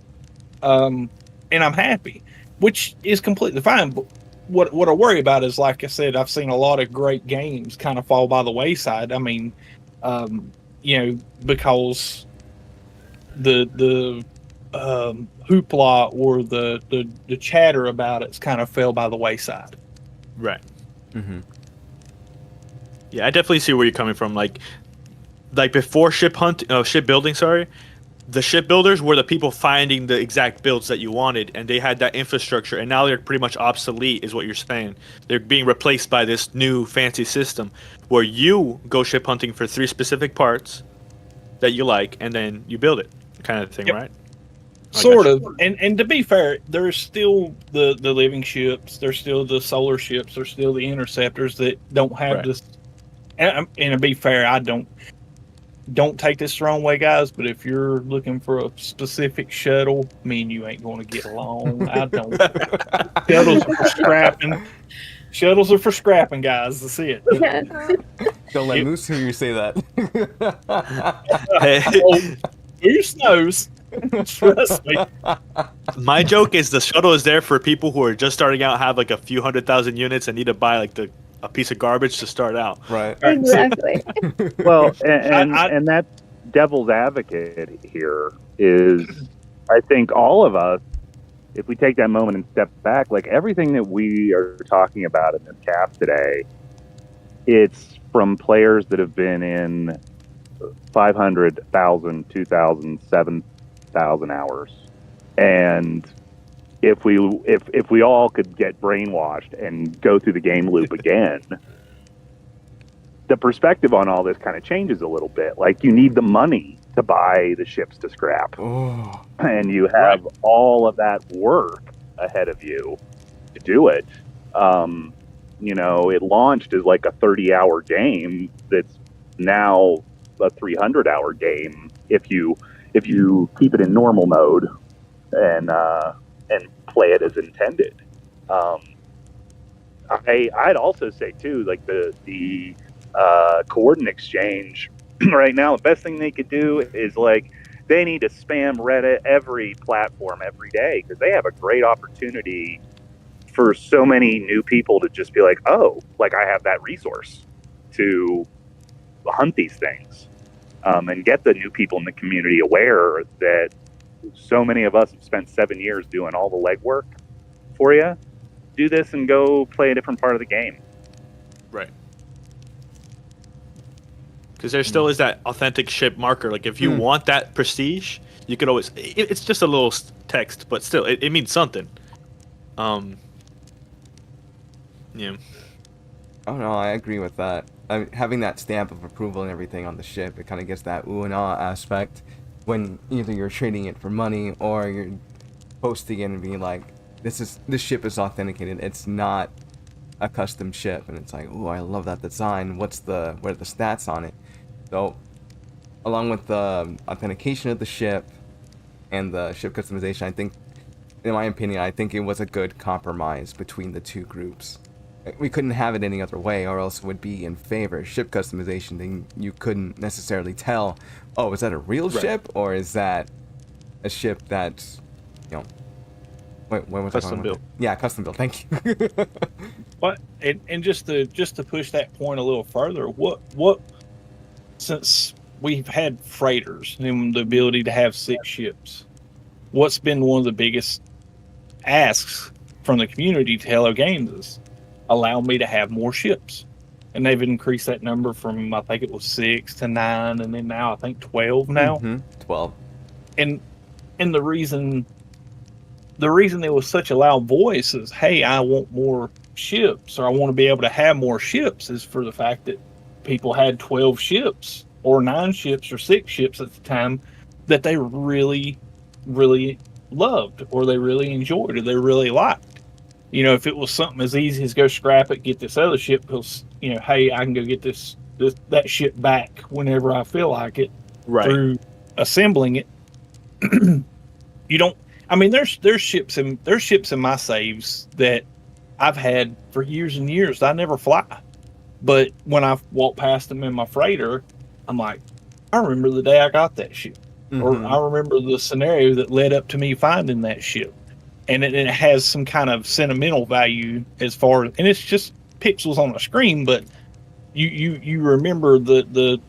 [SPEAKER 5] And I'm happy, which is completely fine. But what I worry about is, like I said, I've seen a lot of great games kind of fall by the wayside. I mean, because the hoopla or the chatter about it's kind of fell by the wayside.
[SPEAKER 2] Right. Mm-hmm. Yeah, I definitely see where you're coming from. Like before ship building, the shipbuilders were the people finding the exact builds that you wanted, and they had that infrastructure, and now they're pretty much obsolete, is what you're saying. They're being replaced by this new fancy system where you go ship hunting for 3 specific parts that you like, and then you build it, kind of thing,
[SPEAKER 5] Yep.
[SPEAKER 2] right?
[SPEAKER 5] Sort of. And to be fair, there's still the living ships, there's still the solar ships, there's still the interceptors that don't have
[SPEAKER 2] Right.
[SPEAKER 5] this. And to be fair, I don't take this the wrong way, guys, but if you're looking for a specific shuttle, me and you ain't going to get along. I don't. Shuttles are for scrapping. Shuttles are for scrapping, guys. That's it.
[SPEAKER 3] Yeah.
[SPEAKER 1] Don't let
[SPEAKER 5] Yep.
[SPEAKER 1] Moose hear you say that.
[SPEAKER 5] Moose knows. Trust me.
[SPEAKER 2] My joke is the shuttle is there for people who are just starting out, have like a few 100,000 units, and need to buy like a piece of garbage to start out.
[SPEAKER 1] Right.
[SPEAKER 3] Exactly.
[SPEAKER 4] Well, and
[SPEAKER 5] I-
[SPEAKER 4] that devil's advocate here is, I think all of us, if we take that moment and step back, like everything that we are talking about in this cast today, it's from players that have been in 500,000, 2,000, 7,000 hours. And if we all could get brainwashed and go through the game loop again, the perspective on all this kind of changes a little bit. Like, you need the money to buy the ships to scrap,
[SPEAKER 1] Oh,
[SPEAKER 4] and you have all of that work ahead of you to do it. It launched as like a 30-hour game that's now a 300-hour game if you keep it in normal mode and play it as intended. I'd also say too, like the coordinate exchange right now, the best thing they could do is like they need to spam Reddit every platform every day, because they have a great opportunity for so many new people to just be like, oh, like I have that resource to hunt these things, and get the new people in the community aware that so many of us have spent 7 years doing all the legwork for you. Do this and go play a different part of the game.
[SPEAKER 2] Right. Because there still is that authentic ship marker. Like, if you want that prestige, you could always. It's just a little text, but still, it means something. Yeah.
[SPEAKER 1] oh no, I agree with that. Having that stamp of approval and everything on the ship, it kind of gets that ooh and ah aspect when either you're trading it for money or you're posting it and being like, this ship is authenticated. It's not a custom ship, and it's like, ooh, I love that design. What are the stats on it? So, along with the authentication of the ship and the ship customization, I think, in my opinion, I think it was a good compromise between the two groups. We couldn't have it any other way, or else it would be in favor. Ship customization, then you couldn't necessarily tell, oh, is that a real ship, or is that a ship that's, wait, where was I
[SPEAKER 2] Custom
[SPEAKER 1] going with
[SPEAKER 2] built.
[SPEAKER 1] that? Yeah, custom built. Thank you.
[SPEAKER 5] What and just to push that point a little further, what since we've had freighters and the ability to have 6 ships, what's been one of the biggest asks from the community to Hello Games is allow me to have more ships. And they've increased that number from, I think it was 6 to 9, and then now I think 12 now.
[SPEAKER 1] 12.
[SPEAKER 5] And the reason there was such a loud voice is, hey, I want more ships, or I want to be able to have more ships, is for the fact that people had 12 ships or 9 ships or 6 ships at the time that they really, really loved, or they really enjoyed, or they really liked. If it was something as easy as go scrap it, get this other ship, because, hey, I can go get that ship back whenever I feel like it,
[SPEAKER 2] Right.
[SPEAKER 5] through assembling it. You don't. I mean, there's ships in my saves that I've had for years and years that I never fly, but when I walk past them in my freighter, I'm like, I remember the day I got that ship, or I remember the scenario that led up to me finding that ship, and it has some kind of sentimental value as far as, and it's just pixels on a screen, but you remember the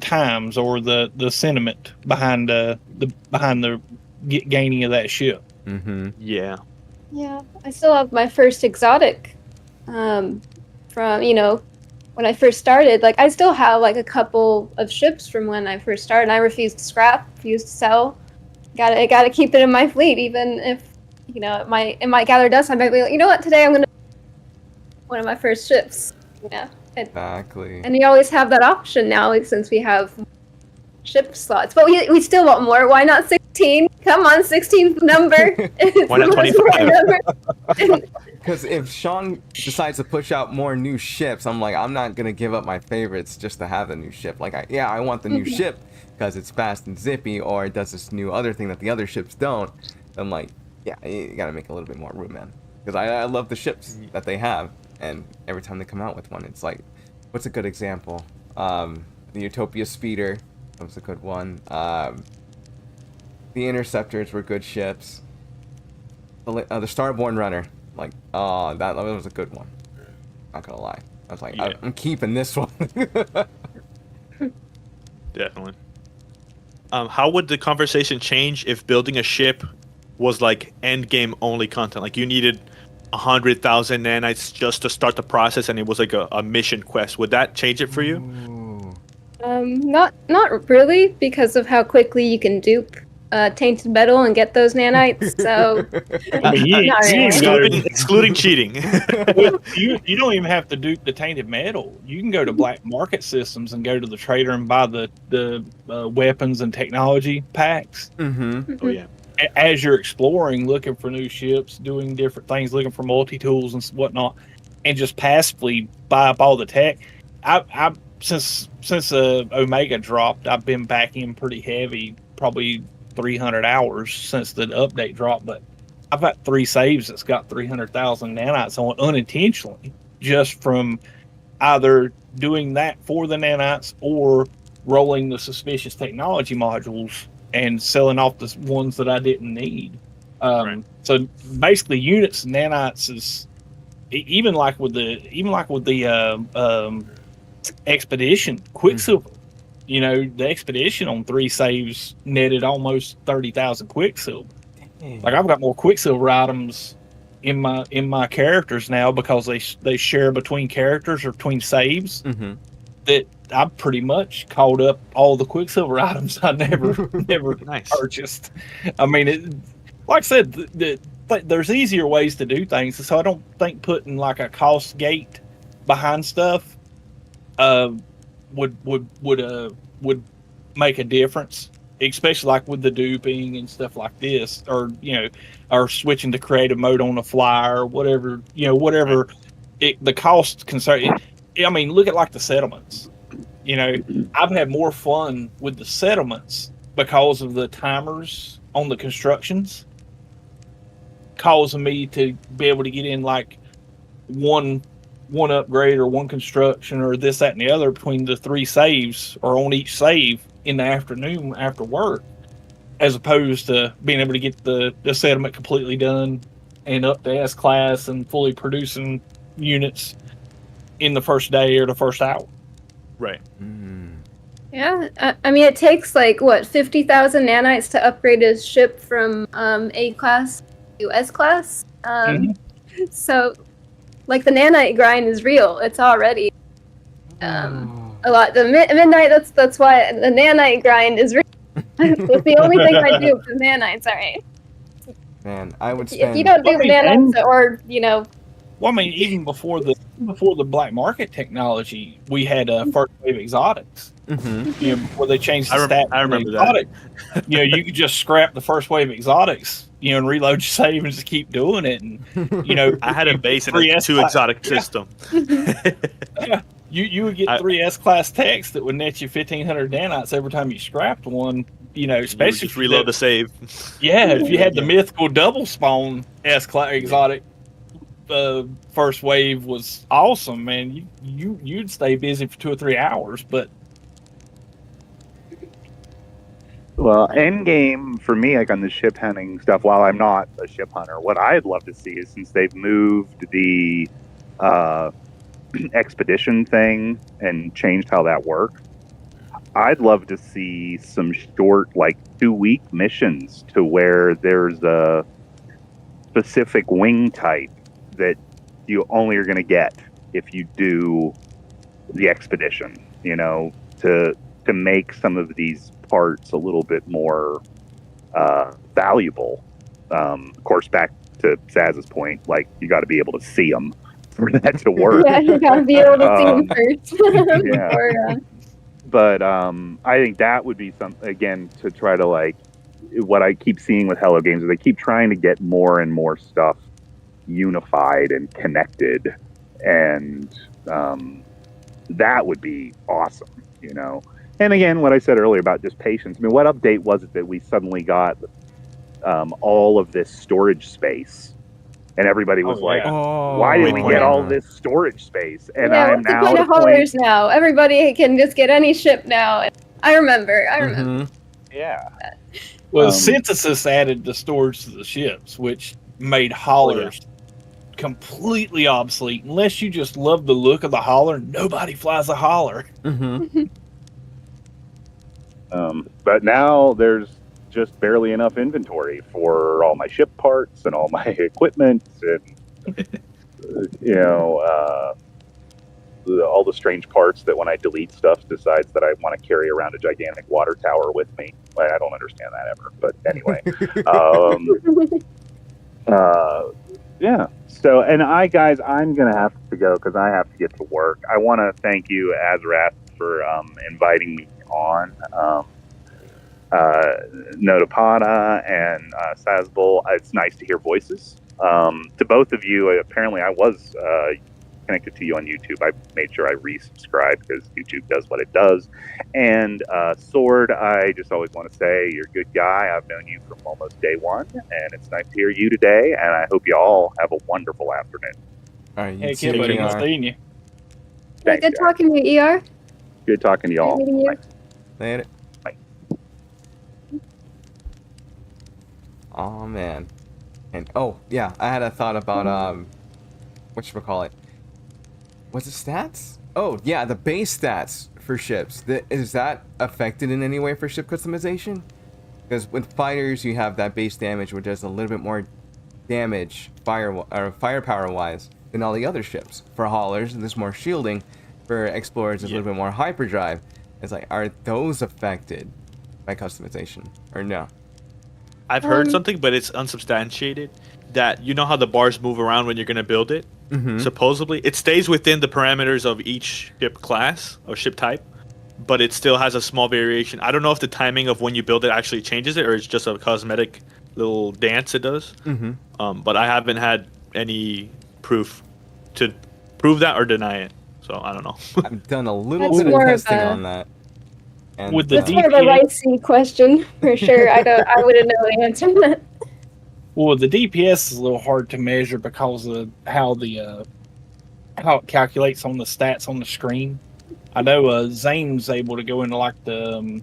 [SPEAKER 5] times or the sentiment behind the gaining of that ship.
[SPEAKER 2] Yeah.
[SPEAKER 3] Yeah, I still have my first exotic from, when I first started, like I still have like a couple of ships from when I first started. I refuse to scrap, refuse to sell. Gotta keep it in my fleet, even if it might gather dust. I might be like, you know what, today I'm gonna one of my first ships. Yeah,
[SPEAKER 1] Exactly.
[SPEAKER 3] and you always have that option now, like, since we have ship slots. But we still want more. Why not 16? Come on, 16th number.
[SPEAKER 2] Why not 25?
[SPEAKER 1] Because if Sean decides to push out more new ships, I'm like, I'm not gonna give up my favorites just to have the new ship. Like, I want the new ship because it's fast and zippy, or it does this new other thing that the other ships don't. I'm like, yeah, you gotta make a little bit more room, man. Because I love the ships that they have, and every time they come out with one, it's like, what's a good example? The Utopia Speeder, that was a good one. The Interceptors were good ships. The Starborn Runner, like, that was a good one. Not gonna lie. I was like,
[SPEAKER 2] Yeah.
[SPEAKER 1] I'm keeping this one.
[SPEAKER 2] Definitely. How would the conversation change if building a ship was like end game only content? Like you needed 100,000 nanites just to start the process, and it was like a mission quest. Would that change it for you?
[SPEAKER 1] Ooh.
[SPEAKER 3] Not really, because of how quickly you can dupe tainted metal and get those nanites. So
[SPEAKER 5] I mean,
[SPEAKER 3] Not really.
[SPEAKER 2] Excluding cheating.
[SPEAKER 5] you don't even have to dupe the tainted metal. You can go to black market systems and go to the trader and buy the weapons and technology packs.
[SPEAKER 1] Mm-hmm.
[SPEAKER 2] Oh yeah.
[SPEAKER 5] As you're exploring, looking for new ships, doing different things, looking for multi-tools and whatnot, and just passively buy up all the tech. I since Omega dropped, I've been back in pretty heavy, probably 300 hours since the update dropped, but I've got 3 saves that's got 300,000 nanites on unintentionally, just from either doing that for the nanites or rolling the suspicious technology modules and selling off the ones that I didn't need.
[SPEAKER 2] Right.
[SPEAKER 5] So basically, units and nanites is even like with the expedition Quicksilver. You know, the expedition on 3 saves netted almost 30,000 Quicksilver. Like I've got more Quicksilver items in my characters now because they share between characters or between saves.
[SPEAKER 1] Mm-hmm.
[SPEAKER 5] That I pretty much called up all the Quicksilver items I never
[SPEAKER 2] Nice.
[SPEAKER 5] purchased. I mean, like I said, there's easier ways to do things, so I don't think putting like a cost gate behind stuff would make a difference, especially like with the duping and stuff like this, or or switching to creative mode on the fly or whatever. Whatever the cost concern. I mean, look at like the settlements. I've had more fun with the settlements because of the timers on the constructions, causing me to be able to get in like one upgrade or one construction or this, that, and the other between the 3 saves or on each save in the afternoon after work, as opposed to being able to get the settlement completely done and up to S class and fully producing units in the first day or the first hour.
[SPEAKER 2] Right.
[SPEAKER 3] yeah, I mean, it takes like what 50,000 nanites to upgrade a ship from A class to S class. So, like the nanite grind is real. It's already a lot. The midnight. That's why the nanite grind is real. That's the only thing I do with nanites. All right.
[SPEAKER 1] Man, I would spend.
[SPEAKER 3] If you don't do nanites, or
[SPEAKER 5] Well, I mean, even before the black market technology, we had first wave exotics.
[SPEAKER 1] Mm-hmm.
[SPEAKER 5] Before they changed the stat.
[SPEAKER 2] I remember
[SPEAKER 5] exotic, you could just scrap the first wave exotics, and reload your save and just keep doing it. And
[SPEAKER 2] I had a base in a 2 exotic system.
[SPEAKER 5] Yeah, you would get 3 S class techs that would net you 1,500 nanites every time you scrapped one. Especially
[SPEAKER 2] just reload the save.
[SPEAKER 5] Yeah, if you had the mythical double spawn S class exotic. First wave was awesome, man. You'd stay busy for 2 or 3 hours, but
[SPEAKER 4] Well, end game for me, like on the ship hunting stuff, while I'm not a ship hunter, what I'd love to see is, since they've moved the expedition thing and changed how that works, I'd love to see some short, like 2-week missions to where there's a specific wing type that you only are going to get if you do the expedition, to make some of these parts a little bit more valuable. Of course, back to Saz's point, like you got to be able to see them for that to work.
[SPEAKER 3] Yeah, you gotta be able to see them first.
[SPEAKER 4] Yeah.
[SPEAKER 3] Before,
[SPEAKER 4] But I think that would be something, again, to try to, like, what I keep seeing with Hello Games is they keep trying to get more and more stuff unified and connected, and that would be awesome, And again, what I said earlier about just patience. I mean, what update was it that we suddenly got all of this storage space, and everybody was like, "Why did we get all this storage space?" And
[SPEAKER 3] yeah,
[SPEAKER 4] I'm
[SPEAKER 3] what's the
[SPEAKER 4] now
[SPEAKER 3] point
[SPEAKER 4] at
[SPEAKER 3] of
[SPEAKER 4] a point.
[SPEAKER 3] haulers now? Everybody can just get any ship now. I remember.
[SPEAKER 4] Yeah.
[SPEAKER 5] Well, Synthesis added the storage to the ships, which made haulers completely obsolete. Unless you just love the look of the hauler, nobody flies a hauler.
[SPEAKER 4] But now there's just barely enough inventory for all my ship parts and all my equipment and all the strange parts that when I delete stuff decides that I want to carry around a gigantic water tower with me. Like, I don't understand that ever, but anyway. Yeah. So, and I'm gonna have to go because I have to get to work. I want to thank you, Azrath, for inviting me on. NoloPada and Sazzible. It's nice to hear voices. To both of you, apparently I was connected to you on YouTube. I made sure I resubscribed because YouTube does what it does. And Sword, I just always want to say you're a good guy. I've known you from almost day one, and it's nice to hear you today. And I hope you all have a wonderful afternoon.
[SPEAKER 1] All right,
[SPEAKER 5] Hey, kid, buddy, nice seeing you.
[SPEAKER 3] Yeah, good talking to you, ER.
[SPEAKER 4] Good talking to y'all.
[SPEAKER 3] Meeting you.
[SPEAKER 4] Bye.
[SPEAKER 1] Later.
[SPEAKER 4] Bye.
[SPEAKER 1] Oh man. And yeah, I had a thought about whatchamacallit. Was it stats? Oh yeah, the base stats for ships. Is that affected in any way for ship customization? Because with fighters you have that base damage which does a little bit more damage firepower wise than all the other ships. For haulers there's more shielding. For explorers there's a little bit more hyperdrive. It's like, are those affected by customization or no?
[SPEAKER 2] I've heard something, but it's unsubstantiated. That you know how the bars move around when you're going to build it? Supposedly, it stays within the parameters of each ship class or ship type, but it still has a small variation. I don't know if the timing of when you build it actually changes it, or it's just a cosmetic little dance it does. But I haven't had any proof to prove that or deny it, so I don't know.
[SPEAKER 1] I've done a little
[SPEAKER 3] That's
[SPEAKER 1] bit of
[SPEAKER 3] more of
[SPEAKER 1] testing
[SPEAKER 3] a-
[SPEAKER 1] on that. And,
[SPEAKER 5] With the
[SPEAKER 3] That's more of a ricey question for sure. I wouldn't know the answer to that.
[SPEAKER 5] Well, the DPS is a little hard to measure because of how how it calculates on the stats on the screen. I know Zane's able to go into like the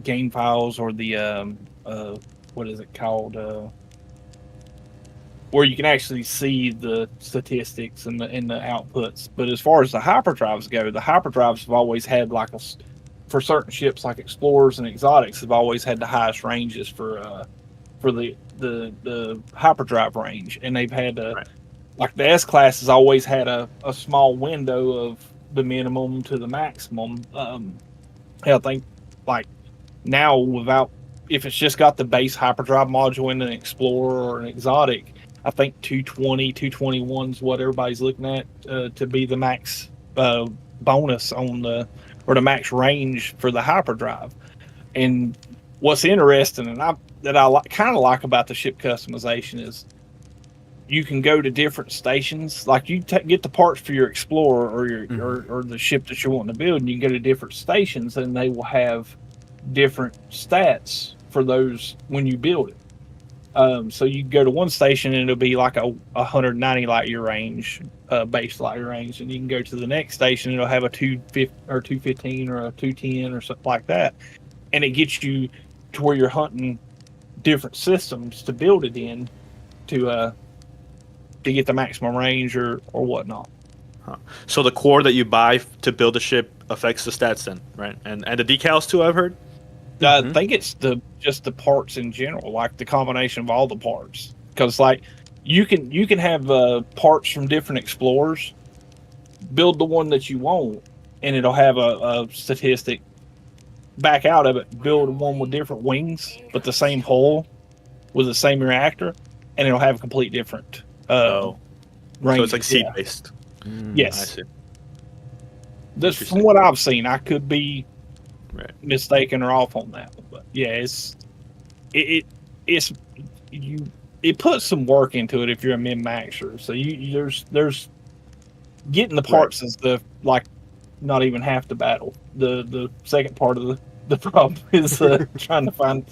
[SPEAKER 5] game files or the what is it called, where you can actually see the statistics and the outputs. But as far as the hyperdrives go, the hyperdrives have always had for certain ships like explorers and exotics have always had the highest ranges for the hyperdrive range, and they've had like the S class has always had a small window of the minimum to the maximum. I think like now without, if it's just got the base hyperdrive module in an explorer or an exotic, I think 220 221 is what everybody's looking at to be the max bonus on the max range for the hyperdrive. And what's interesting and I kind of like about the ship customization is you can go to different stations. Like you get the parts for your explorer or your or the ship that you're wanting to build, and you can go to different stations, and they will have different stats for those when you build it. So you can go to one station and it'll be like a 190 light year range, base light year range, and you can go to the next station and it'll have a 215 or a 210 or something like that, and it gets you to where you're hunting different systems to build it in to get the maximum range or whatnot.
[SPEAKER 2] So the core that you buy to build a ship affects the stats then, right? And the decals too, I've heard?
[SPEAKER 5] I think it's just the parts in general, like the combination of all the parts. Because like you can have parts from different explorers build the one that you want, and it'll have a statistic back out of it. Build one with different wings, but the same hull with the same reactor, and it'll have a complete different
[SPEAKER 2] So
[SPEAKER 5] range.
[SPEAKER 2] it's like seed based.
[SPEAKER 5] Yes.
[SPEAKER 2] I see.
[SPEAKER 5] This, from what I've seen, I could be
[SPEAKER 2] Right.
[SPEAKER 5] mistaken or off on that one, but yeah, it puts some work into it if you're a min-maxer. So there's getting the parts is not even half the battle. The second part of the problem is trying to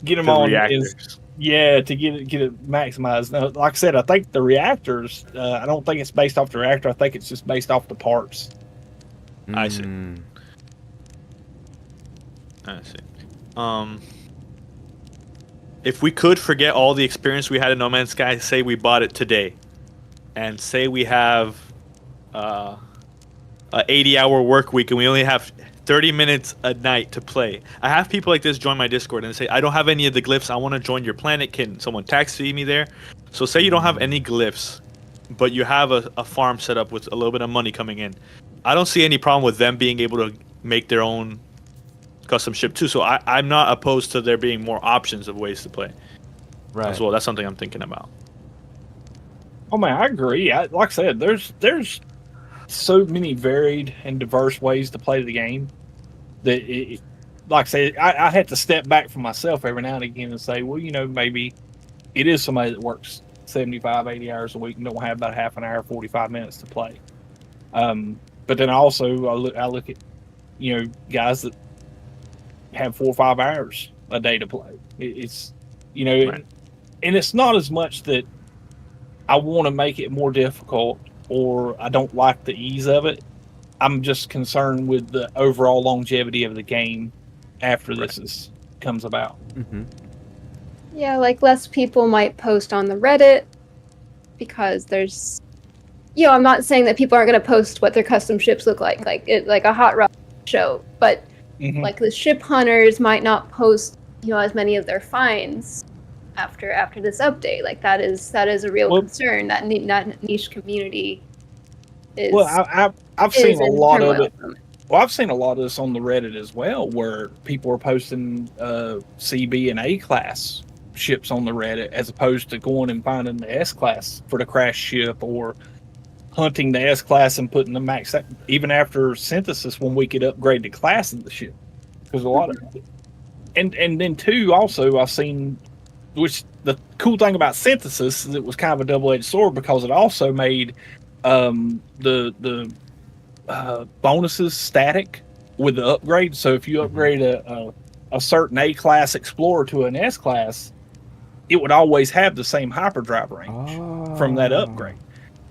[SPEAKER 5] get them on
[SPEAKER 2] reactors.
[SPEAKER 5] to get it maximized. Now, like I said, I think the reactors. I don't think it's based off the reactor. I think it's just based off the parts.
[SPEAKER 2] I see. I see. If we could forget all the experience we had in No Man's Sky, say we bought it today, and say we have a 80-hour work week and we only have 30 minutes a night to play. I have people like this join my Discord and say, I don't have any of the glyphs. I want to join your planet. Can someone tax fee me there? So say you don't have any glyphs, but you have a farm set up with a little bit of money coming in. I don't see any problem with them being able to make their own custom ship too. So I'm not opposed to there being more options of ways to play.
[SPEAKER 1] Right.
[SPEAKER 2] As well, that's something I'm thinking about.
[SPEAKER 5] Oh man, I agree. Like I said, there's so many varied and diverse ways to play the game that, like I said, I had to step back from myself every now and again and say, well, maybe it is somebody that works 75, 80 hours a week and don't have about half an hour, 45 minutes to play. But then also I look at, guys that have 4 or 5 hours a day to play. It's,
[SPEAKER 2] Right.
[SPEAKER 5] and it's not as much that I want to make it more difficult or I don't like the ease of it. I'm just concerned with the overall longevity of the game after this comes about.
[SPEAKER 1] Mm-hmm.
[SPEAKER 3] Yeah, like less people might post on the Reddit because there's, I'm not saying that people aren't going to post what their custom ships look like a hot rod show, but like the ship hunters might not post, as many of their finds after this update. Like that is a real concern. That niche community is.
[SPEAKER 5] Well, I've seen a lot of it.
[SPEAKER 3] from it.
[SPEAKER 5] Well, I've seen a lot of this on the Reddit as well, where people are posting CB and A class ships on the Reddit as opposed to going and finding the S class for the crash ship or hunting the S class and putting the max. Even after synthesis, when we could upgrade the class of the ship, because a lot of it. And then too, also I've seen, which the cool thing about synthesis is it was kind of a double-edged sword because it also made the bonuses static with the upgrade. So if you upgrade a certain A class explorer to an S class, it would always have the same hyperdrive range from that upgrade.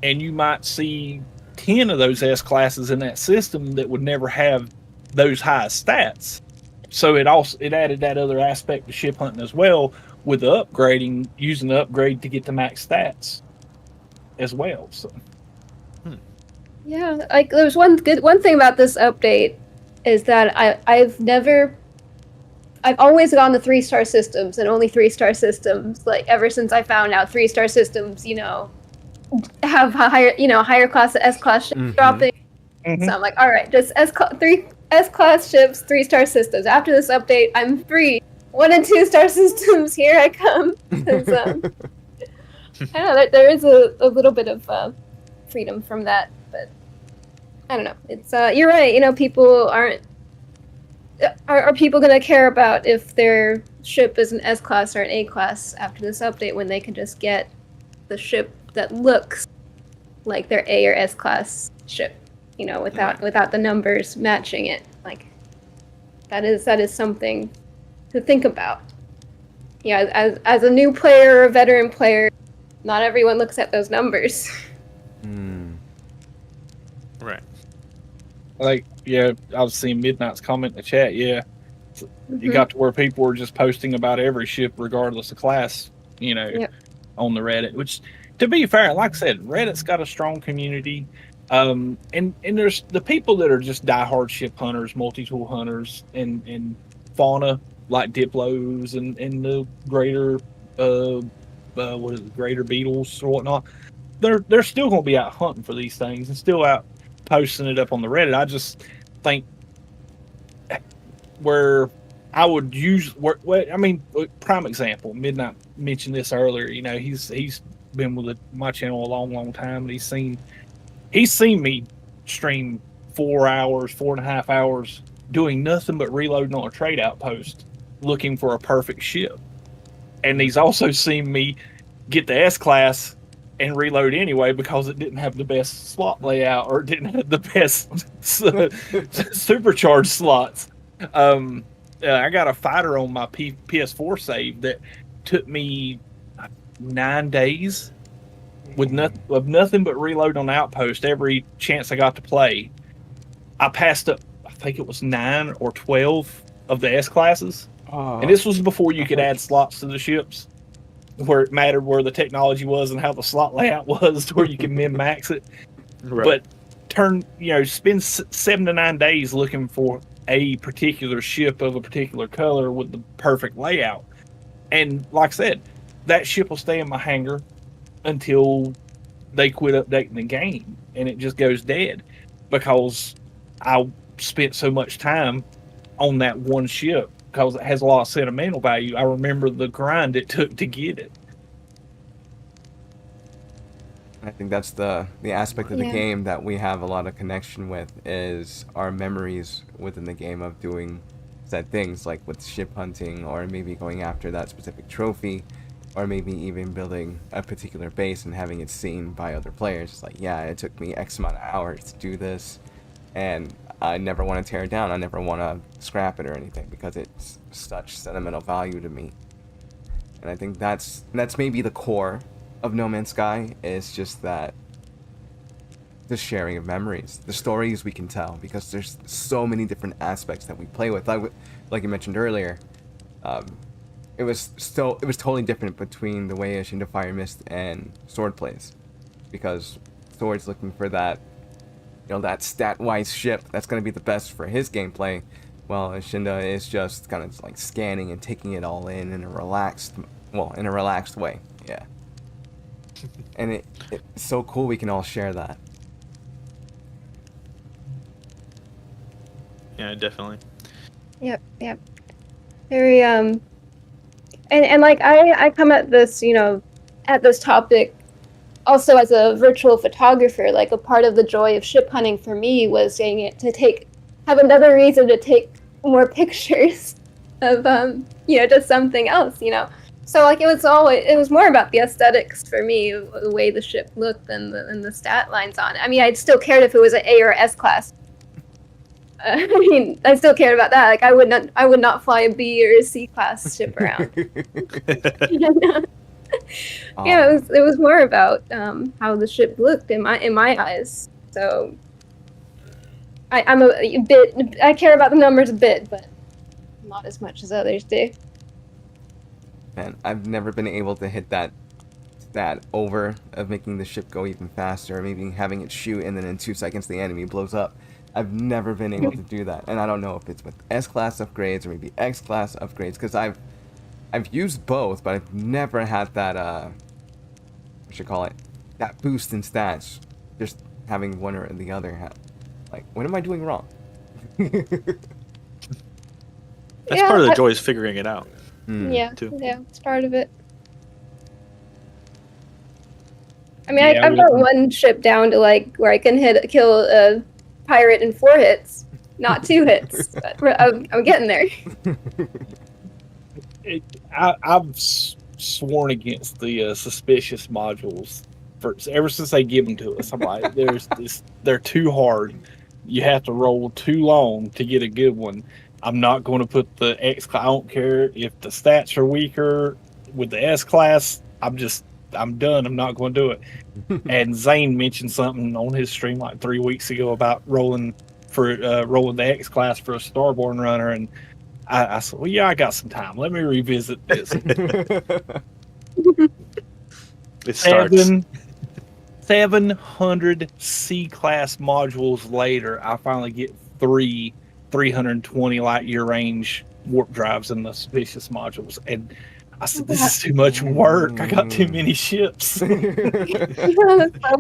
[SPEAKER 5] And you might see 10 of those S classes in that system that would never have those high stats. So it added that other aspect to ship hunting as well, with the upgrading, using the upgrade to get the max stats as well. So
[SPEAKER 3] Yeah, like there's one thing about this update is that I've always gone to 3-star systems and only 3-star systems. Like ever since I found out 3-star systems, have a higher class S class ships dropping. So I'm like, all right, just three S class ships, 3-star systems. After this update, I'm free. 1 and 2-star systems, here I come. I don't know, there is a little bit of freedom from that, but I don't know. It's you're right. People aren't. Are people going to care about if their ship is an S class or an A class after this update when they can just get the ship that looks like their A or S class ship, without the numbers matching it? Like that is something to think about. Yeah, as a new player or a veteran player, not everyone looks at those numbers.
[SPEAKER 2] Right.
[SPEAKER 5] like, yeah, I've seen Midnight's comment in the chat. Yeah, it got to where people were just posting about every ship regardless of class, on the Reddit. Which, to be fair, like I said, Reddit's got a strong community. And there's the people that are just diehard ship hunters, multi-tool hunters, and fauna like Diplos and the greater greater beetles or whatnot. They're still going to be out hunting for these things and still out posting it up on the Reddit. I just think where I would use prime example. Midnight mentioned this earlier. You know, he's been with my channel a long time, and he's seen me stream 4 hours, 4.5 hours, doing nothing but reloading on a trade outpost, looking for a perfect ship. And he's also seen me get the S class and reload anyway because it didn't have the best slot layout or it didn't have the best supercharged slots. I got a fighter on my PS4 save that took me 9 days with nothing but reload on the outpost every chance I got to play. I passed up, I think it was 9 or 12 of the S classes.
[SPEAKER 1] Oh.
[SPEAKER 5] And this was before you could add slots to the ships, where it mattered where the technology was and how the slot layout was to where you can min-max it.
[SPEAKER 2] Right.
[SPEAKER 5] But spend 7 to 9 days looking for a particular ship of a particular color with the perfect layout. And like I said, that ship will stay in my hangar until they quit updating the game, and it just goes dead because I spent so much time on that one ship because it has a lot of sentimental value. I remember the grind it took to get it.
[SPEAKER 1] I think that's the aspect of the game that we have a lot of connection with, is our memories within the game of doing said things, like with ship hunting, or maybe going after that specific trophy, or maybe even building a particular base and having it seen by other players. It's like, yeah, it took me X amount of hours to do this, and I never want to tear it down. I never want to scrap it or anything because it's such sentimental value to me. And I think that's maybe the core of No Man's Sky, is just that the sharing of memories, the stories we can tell, because there's so many different aspects that we play with. Like you mentioned earlier, it was totally different between the way Ashinda Fire Mist and Sword plays, because Sword's looking for that, that stat-wise ship that's going to be the best for his gameplay, while Ashinda is just kind of like scanning and taking it all in a relaxed way. Yeah. And it's so cool we can all share that.
[SPEAKER 2] Yeah, definitely.
[SPEAKER 3] Yep. Very and like I come at this, at this topic also as a virtual photographer. Like, a part of the joy of ship hunting for me was getting it to have another reason to take more pictures of just something else, So like it was more about the aesthetics for me, the way the ship looked and the stat lines on it. I mean, I still cared if it was an A or S class. I still cared about that. Like, I would not fly a B or a C class ship around. Yeah, it was more about how the ship looked in my eyes. So I'm a bit. I care about the numbers a bit, but not as much as others do.
[SPEAKER 1] Man, I've never been able to hit that over of making the ship go even faster, or maybe having it shoot and then in 2 seconds the enemy blows up. I've never been able to do that, and I don't know if it's with S-class upgrades or maybe X-class upgrades, because I've used both, but I've never had that that boost in stats. Just having one or the other. Like, what am I doing wrong?
[SPEAKER 2] That's part of the joy, is figuring it out.
[SPEAKER 3] Yeah,
[SPEAKER 2] too.
[SPEAKER 3] Yeah, it's part of it. I mean, I've got one ship down to like where I can kill a pirate in 4 hits, not 2 hits. But I'm getting there.
[SPEAKER 5] I've sworn against the suspicious modules ever since they give them to us. I'm like, they're too hard. You have to roll too long to get a good one. I'm not going to put the X class. I don't care if the stats are weaker with the S class. I'm done. I'm not going to do it. And Zane mentioned something on his stream like 3 weeks ago about rolling the X class for a Starborn runner, and I said, well, yeah, I got some time. Let me revisit this.
[SPEAKER 2] It starts.
[SPEAKER 5] 700 C-class modules later, I finally get 320 light-year range warp drives in the suspicious modules. And I said, this is too much work. I got too many ships.
[SPEAKER 3] So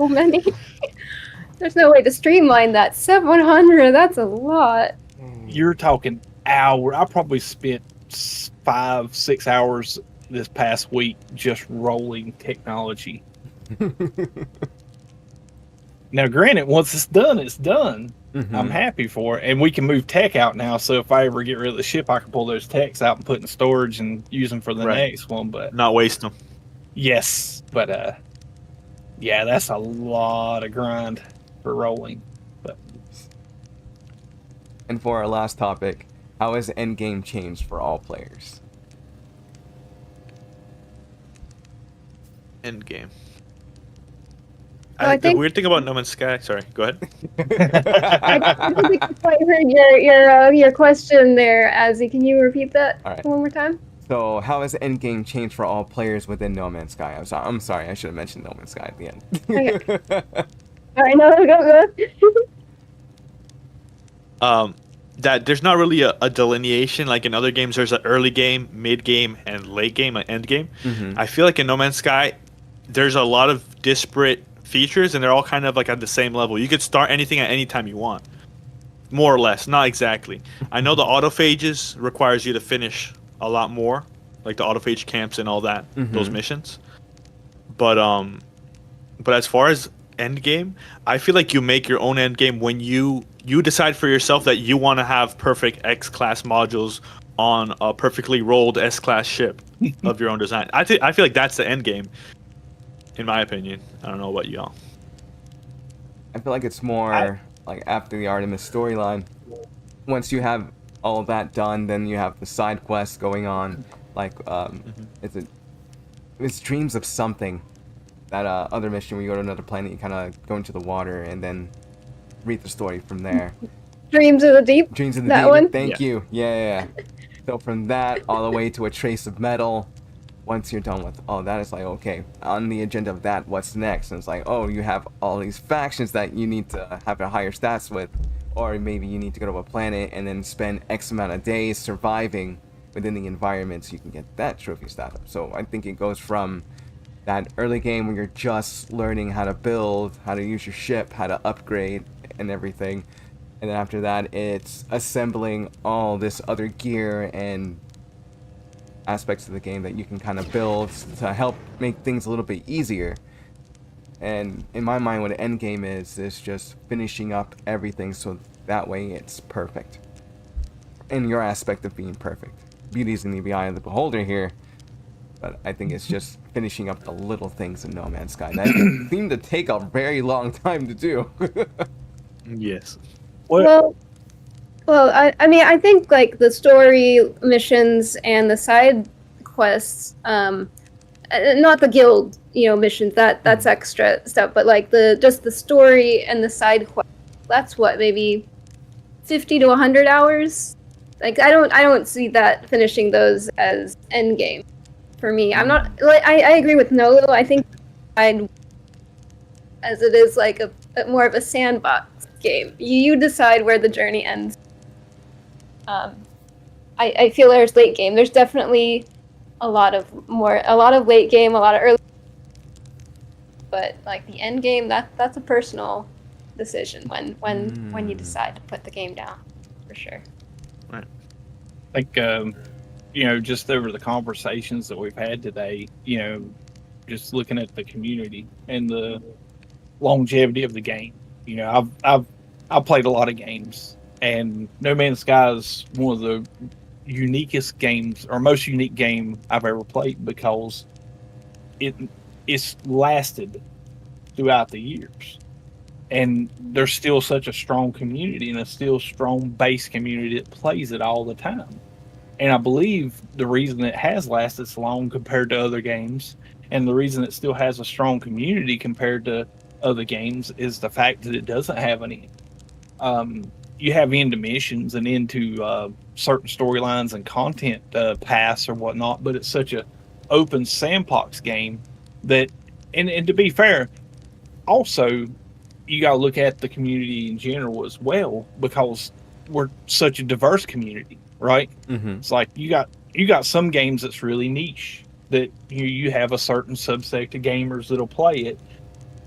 [SPEAKER 3] many. There's no way to streamline that. 700, that's a lot.
[SPEAKER 5] You're talking hour. I probably spent 5-6 hours this past week just rolling technology. Now, granted, once it's done, it's done.
[SPEAKER 1] Mhm.
[SPEAKER 5] I'm happy for it, and we can move tech out now. So if I ever get rid of the ship, I can pull those techs out and put in storage and use them for the
[SPEAKER 2] Right.
[SPEAKER 5] next one. But
[SPEAKER 2] Not waste them.
[SPEAKER 5] yes, but yeah, that's a lot of grind for rolling. But
[SPEAKER 1] And for our last topic, how has endgame changed for all players?
[SPEAKER 2] End game.
[SPEAKER 3] Well, I
[SPEAKER 2] The
[SPEAKER 3] think-
[SPEAKER 2] weird thing about No Man's Sky. Sorry, go ahead.
[SPEAKER 3] I don't think I quite heard your question there, Azzy. Can you repeat that
[SPEAKER 1] All right.
[SPEAKER 3] one more time?
[SPEAKER 1] So, how has endgame changed for all players within No Man's Sky? I'm sorry, I should have mentioned No Man's Sky at the end.
[SPEAKER 3] All right, no, go.
[SPEAKER 2] That there's not really a delineation like in other games. There's an early game, mid game, and late game, an end game.
[SPEAKER 1] Mhm.
[SPEAKER 2] I feel like in No Man's Sky, there's a lot of disparate features, and they're all kind of like at the same level. You could start anything at any time you want, more or less. Not exactly. I know the autophages requires you to finish a lot more, like the autophage camps and all that, those missions. But as far as end game, I feel like you make your own end game when you decide for yourself that you want to have perfect X class modules on a perfectly rolled S class ship of your own design. I feel like that's the end game, in my opinion. I don't know about y'all.
[SPEAKER 1] I feel like it's more like after the Artemis storyline. Once you have all of that done, then you have the side quests going on. Like, it's Dreams of Something. That other mission where you go to another planet, you kind of go into the water and then read the story from there.
[SPEAKER 3] Dreams of the Deep.
[SPEAKER 1] Dreams of the
[SPEAKER 3] That
[SPEAKER 1] Deep.
[SPEAKER 3] one?
[SPEAKER 1] Thank you. Yeah. So from that all the way to A Trace of Metal. Once you're done with all that, it's like, okay, on the agenda of that, what's next? And it's like, oh, you have all these factions that you need to have a higher stats with, or maybe you need to go to a planet and then spend X amount of days surviving within the environment so you can get that trophy stat up. So I think it goes from that early game where you're just learning how to build, how to use your ship, how to upgrade and everything. And then after that, it's assembling all this other gear and aspects of the game that you can kind of build to help make things a little bit easier. And in my mind, what an end game is just finishing up everything so that way it's perfect. In your aspect of being perfect. Beauty's in the eye of the beholder here, but I think it's just finishing up the little things in No Man's Sky that seem to take a very long time to do.
[SPEAKER 2] Yes.
[SPEAKER 5] what?
[SPEAKER 3] Well, I mean, I think like the story missions and the side quests, not the guild, missions. That's extra stuff. But like just the story and the side quest, that's what, maybe 50 to 100 hours. Like I don't see that finishing those as end game for me. I'm not like I agree with Nolo. I think I'd as it is like a more of a sandbox game. You decide where the journey ends. I feel there's late game. There's definitely a lot of late game, a lot of early, but like the end game, that's a personal decision when you decide to put the game down, for sure.
[SPEAKER 5] Like just over the conversations that we've had today, just looking at the community and the longevity of the game. I've played a lot of games, and No Man's Sky is one of the uniquest games, or most unique game I've ever played, because it's lasted throughout the years, and there's still such a strong community and a still strong base community that plays it all the time. And I believe the reason it has lasted so long compared to other games, and the reason it still has a strong community compared to other games, is the fact that it doesn't have any. You have into missions and into certain storylines and content paths or whatnot, but it's such a open sandbox game that, and to be fair, also you got to look at the community in general as well, because we're such a diverse community, right?
[SPEAKER 1] Mm-hmm.
[SPEAKER 5] It's like you got some games that's really niche, that you have a certain subsect of gamers that'll play it,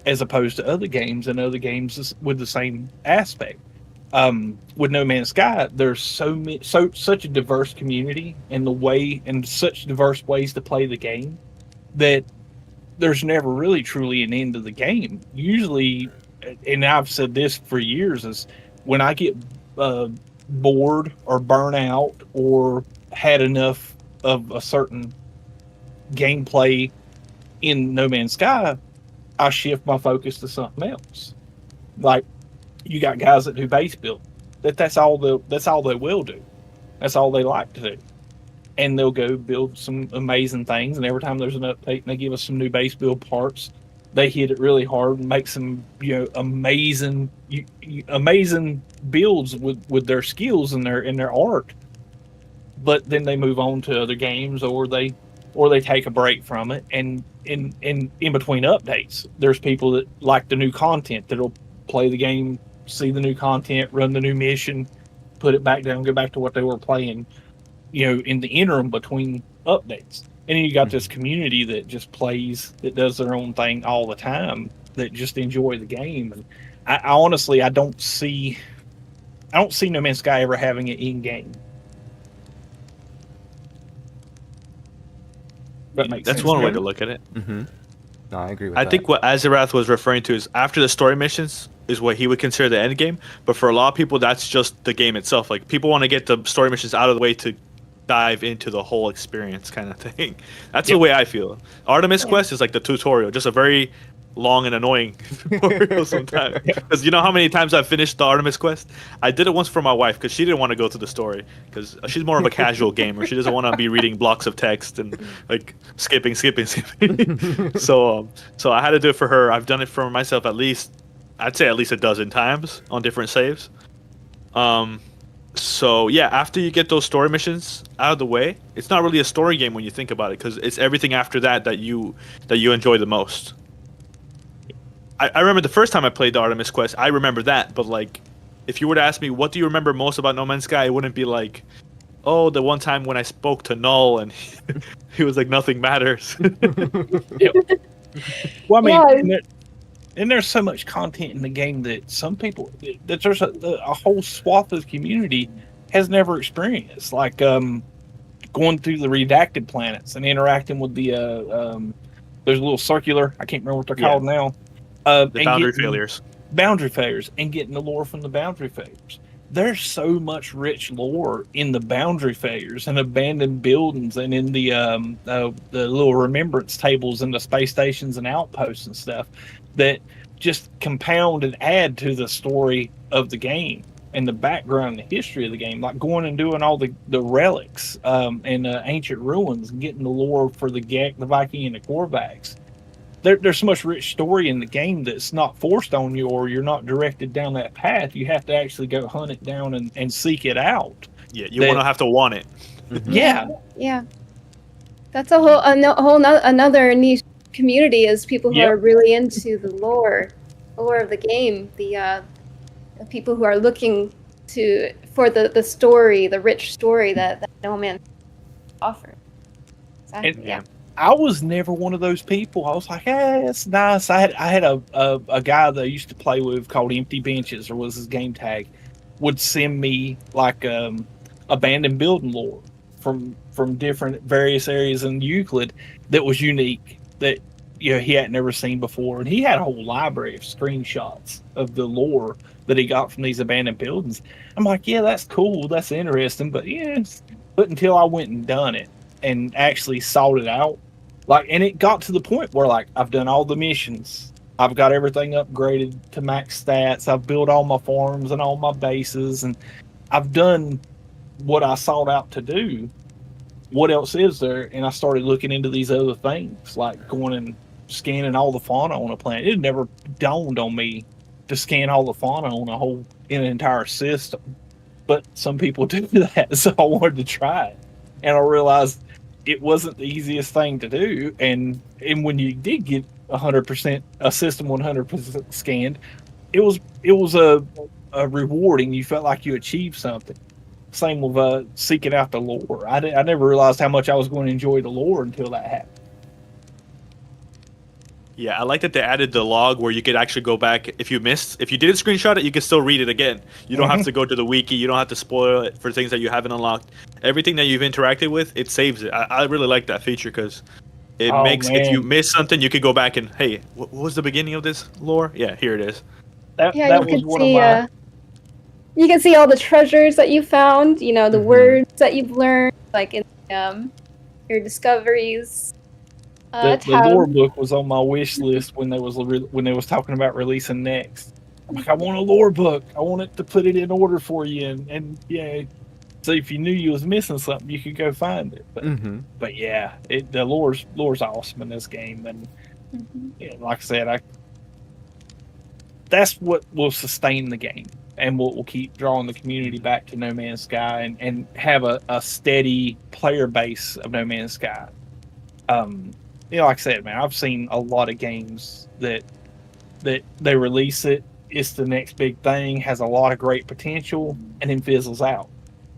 [SPEAKER 5] as opposed to other games and other games with the same aspect. With No Man's Sky, there's such a diverse community and such diverse ways to play the game that there's never really truly an end to the game. Usually, and I've said this for years, is when I get bored or burnt out or had enough of a certain gameplay in No Man's Sky, I shift my focus to something else. Like, you got guys that do base build. That's all they will do. That's all they like to do. And they'll go build some amazing things. And every time there's an update and they give us some new base build parts, they hit it really hard and make some amazing builds with their skills and their art. But then they move on to other games, or they take a break from it. And in between updates, there's people that like the new content that'll play the game, see the new content, run the new mission, put it back down, go back to what they were playing, in the interim between updates. And then you got this community that just plays, that does their own thing all the time, that just enjoy the game. And I honestly, I don't see No Man's Sky ever having an in game.
[SPEAKER 2] That's one way to look at it.
[SPEAKER 1] Mm-hmm. No, I agree with
[SPEAKER 2] I
[SPEAKER 1] that.
[SPEAKER 2] think what Azirath was referring to is after the story missions is what he would consider the end game. But for a lot of people, that's just the game itself. Like, people want to get the story missions out of the way to dive into the whole experience, kind of thing. That's the way I feel. Artemis Quest is like the tutorial, just a very long and annoying tutorial sometimes. Because you know how many times I've finished the Artemis Quest? I did it once for my wife because she didn't want to go through the story, because she's more of a casual gamer. She doesn't want to be reading blocks of text and like skipping. So I had to do it for her. I've done it for myself I'd say at least a dozen times on different saves. So yeah, after you get those story missions out of the way, it's not really a story game when you think about it, because it's everything after that you enjoy the most. I remember the first time I played the Artemis Quest, I remember that, but like, if you were to ask me what do you remember most about No Man's Sky, it wouldn't be like, oh, the one time when I spoke to Null and he was like, nothing matters.
[SPEAKER 5] Well, I mean, and there's so much content in the game that some people, that there's a whole swath of the community has never experienced. Like going through the redacted planets and interacting with the there's a little circular, I can't remember what they're called now.
[SPEAKER 2] The boundary failures.
[SPEAKER 5] Boundary failures, and getting the lore from the boundary failures. There's so much rich lore in the boundary failures and abandoned buildings, and in the little remembrance tables and the space stations and outposts and stuff, that just compound and add to the story of the game and the background and the history of the game. Like going and doing all the relics and ancient ruins, and getting the lore for the Gek, the Viking, and the Korvax. There's so much rich story in the game that's not forced on you, or you're not directed down that path. You have to actually go hunt it down and seek it out.
[SPEAKER 2] Yeah, you want to have to want it.
[SPEAKER 3] Yeah. That's a whole another niche community, is people who are really into the lore of the game. The people who are looking for the story, the rich story that No Man's offers.
[SPEAKER 5] So, I was never one of those people. I was like, hey, it's nice. I had a guy that I used to play with called Empty Benches, or was his game tag, would send me like abandoned building lore from different various areas in Euclid that was unique, that he hadn't never seen before. And he had a whole library of screenshots of the lore that he got from these abandoned buildings. I'm like, yeah, that's cool, that's interesting, but until I went and done it and actually sought it out. Like, and it got to the point where, like, I've done all the missions. I've got everything upgraded to max stats. I've built all my farms and all my bases, and I've done what I sought out to do. What else is there? And I started looking into these other things, like going and scanning all the fauna on a planet. It never dawned on me to scan all the fauna on an entire system. But some people do that, so I wanted to try it. And I realized it wasn't the easiest thing to do, and when you did get 100% a system 100% scanned, it was a rewarding. You felt like you achieved something. Same with seeking out the lore. I never realized how much I was going to enjoy the lore until that happened.
[SPEAKER 2] Yeah, I like that they added the log where you could actually go back if you missed. If you didn't screenshot it, you can still read it again. You don't have to go to the wiki. You don't have to spoil it for things that you haven't unlocked. Everything that you've interacted with, it saves it. I really like that feature because it
[SPEAKER 5] Oh,
[SPEAKER 2] makes if you
[SPEAKER 5] man.
[SPEAKER 2] miss something, you could go back and hey, what was the beginning of this lore? Yeah, here it is.
[SPEAKER 5] That
[SPEAKER 3] Yeah,
[SPEAKER 5] that
[SPEAKER 3] you
[SPEAKER 5] was
[SPEAKER 3] can
[SPEAKER 5] one
[SPEAKER 3] see.
[SPEAKER 5] of my.
[SPEAKER 3] You can see all the treasures that you found. You know, the
[SPEAKER 1] Mhm.
[SPEAKER 3] words that you've learned, like in your discoveries.
[SPEAKER 5] The
[SPEAKER 3] Tab.
[SPEAKER 5] lore book was on my wish list when they was talking about releasing next. I'm like, I want a lore book. I want it to put it in order for you, and yeah. So if you knew you was missing something, you could go find it.
[SPEAKER 1] Mm-hmm.
[SPEAKER 5] But yeah, the lore's awesome in this game, and
[SPEAKER 3] Mhm.
[SPEAKER 5] yeah, like I said, that's what will sustain the game and what will keep drawing the community back to No Man's Sky and have a steady player base of No Man's Sky. Like I said, man, I've seen a lot of games that they release it, it's the next big thing, has a lot of great potential, and then fizzles out.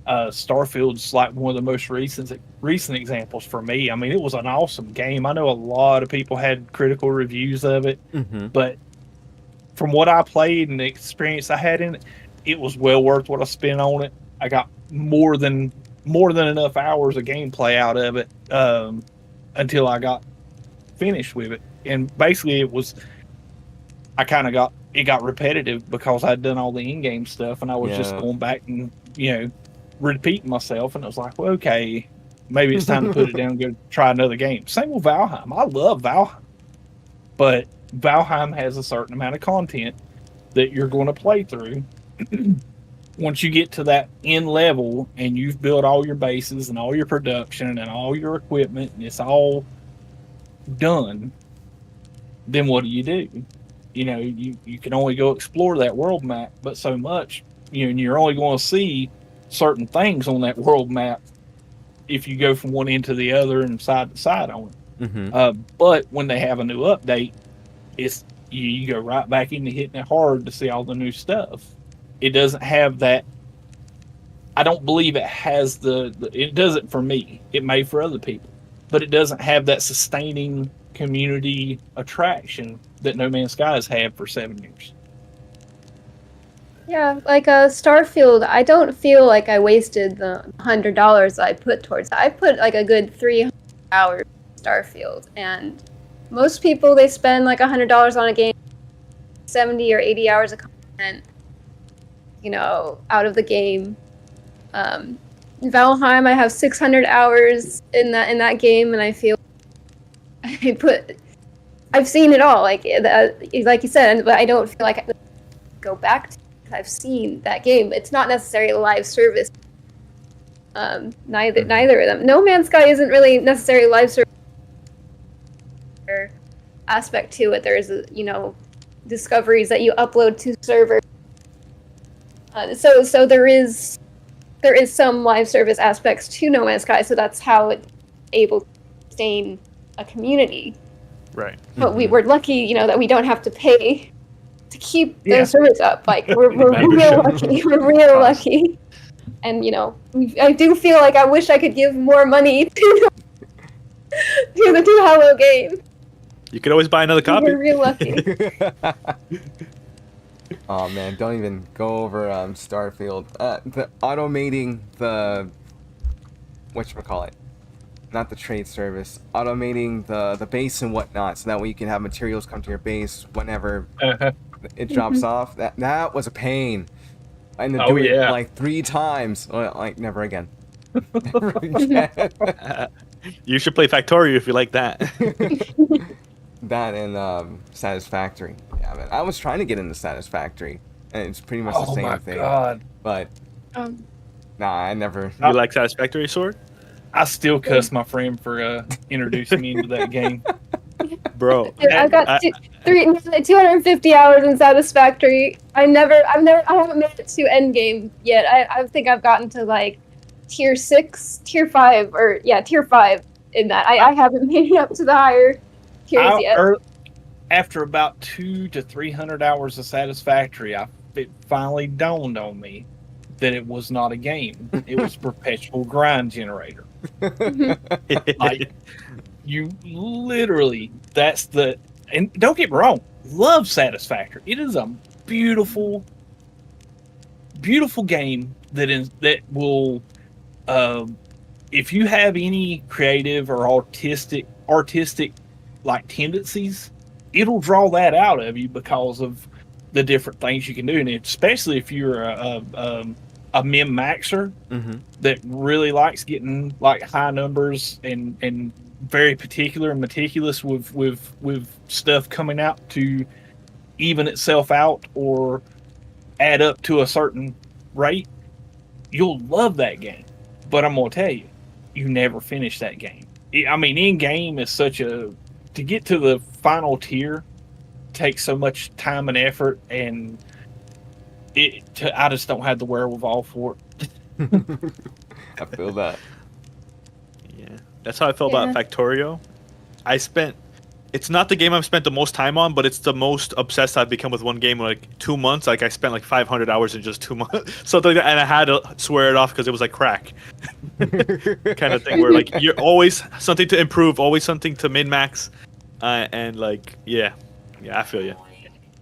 [SPEAKER 5] Starfield's like one of the most recent examples for me. I mean, it was an awesome game. I know a lot of people had critical reviews of it,
[SPEAKER 1] Mm-hmm.
[SPEAKER 5] but from what I played and the experience I had in it, it was well worth what I spent on it. I got more than enough hours of gameplay out of it until I got finished with it. And basically, I kind of got repetitive because I'd done all the in-game stuff, and I was just
[SPEAKER 1] Yeah.
[SPEAKER 5] going back and repeating myself. And I was like, well, okay, maybe it's time to put it down and go try another game. Same with Valheim. I love Valheim, but Valheim has a certain amount of content that you're going to play through. Once you get to that end level and you've built all your bases and all your production and all your equipment and it's all done, then what do? You can only go explore that world map, but so much, and you're only going to see certain things on that world map if you go from one end to the other and side to side on it.
[SPEAKER 1] Mm-hmm.
[SPEAKER 5] But when they have a new update, it's you go right back into hitting it hard to see all the new stuff. It doesn't have that. I don't believe it has it doesn't for me. It may for other people, but it doesn't have that sustaining community attraction that No Man's Sky has had for 7 years.
[SPEAKER 3] Yeah, like Starfield, I don't feel like I wasted the $100 I put towards it. I put like a good 300 hours in Starfield, and most people they spend like $100 on a game, 70 or 80 hours of content, out of the game. Valheim, I have 600 hours in that game, and I feel I've seen it all, like you said, but I don't feel like I go back to it. I've seen that game. It's not necessarily a live service. Neither of them. No Man's Sky isn't really necessarily live service aspect to it. There's discoveries that you upload to servers. So there is some live service aspects to No Man's Sky. So that's how it's able to sustain a community.
[SPEAKER 2] Right.
[SPEAKER 3] But we're lucky, that we don't have to pay to keep those servers up. Like we're real lucky. We're real lucky. And I do feel like I wish I could give more money to the Halo game.
[SPEAKER 2] You could always buy another copy.
[SPEAKER 3] We're real lucky.
[SPEAKER 1] Oh man, don't even go over Starfield. The automating the whatchamacallit, not the trade service, automating the base and whatnot, so that way you can have materials come to your base whenever it drops off. That was a pain. I ended up doing it like 3 times. Like never again. Never again.
[SPEAKER 2] You should play Factorio if you like that.
[SPEAKER 1] That and Satisfactory. Yeah, man. I was trying to get into Satisfactory, and it's pretty much the
[SPEAKER 5] Oh
[SPEAKER 1] same
[SPEAKER 5] my
[SPEAKER 1] thing.
[SPEAKER 5] god!
[SPEAKER 1] But nah, I never.
[SPEAKER 2] You like Satisfactory, Sword?
[SPEAKER 5] I still cuss my friend for introducing me into that game.
[SPEAKER 2] Bro,
[SPEAKER 3] I've got 250 hours in Satisfactory. I haven't made it to endgame yet. I think I've gotten to like tier 6, tier 5, tier 5 in that. I haven't made it up to the higher tiers yet.
[SPEAKER 5] After about 200 to 300 hours of Satisfactory, it finally dawned on me that it was not a game. It was a perpetual grind generator. Like, you literally, that's the and don't get me wrong, love Satisfactory. It is a beautiful, beautiful game that will, if you have any creative or artistic like tendencies, it'll draw that out of you because of the different things you can do, and especially if you're a min maxer that really likes getting like high numbers and very particular and meticulous with stuff coming out to even itself out or add up to a certain rate, you'll love that game. But I'm gonna tell you, you never finish that game. I mean, in game is to get to the final tier takes so much time and effort, and I just don't have the wherewithal for it.
[SPEAKER 1] I feel that.
[SPEAKER 2] Yeah, that's how I felt about Factorio. It's not the game I've spent the most time on, but it's the most obsessed I've become with one game in like 2 months. Like I spent like 500 hours in just 2 months, something like that, and I had to swear it off because it was like crack, kind of thing. Where like you're always something to improve, always something to min max, and like yeah, I feel you.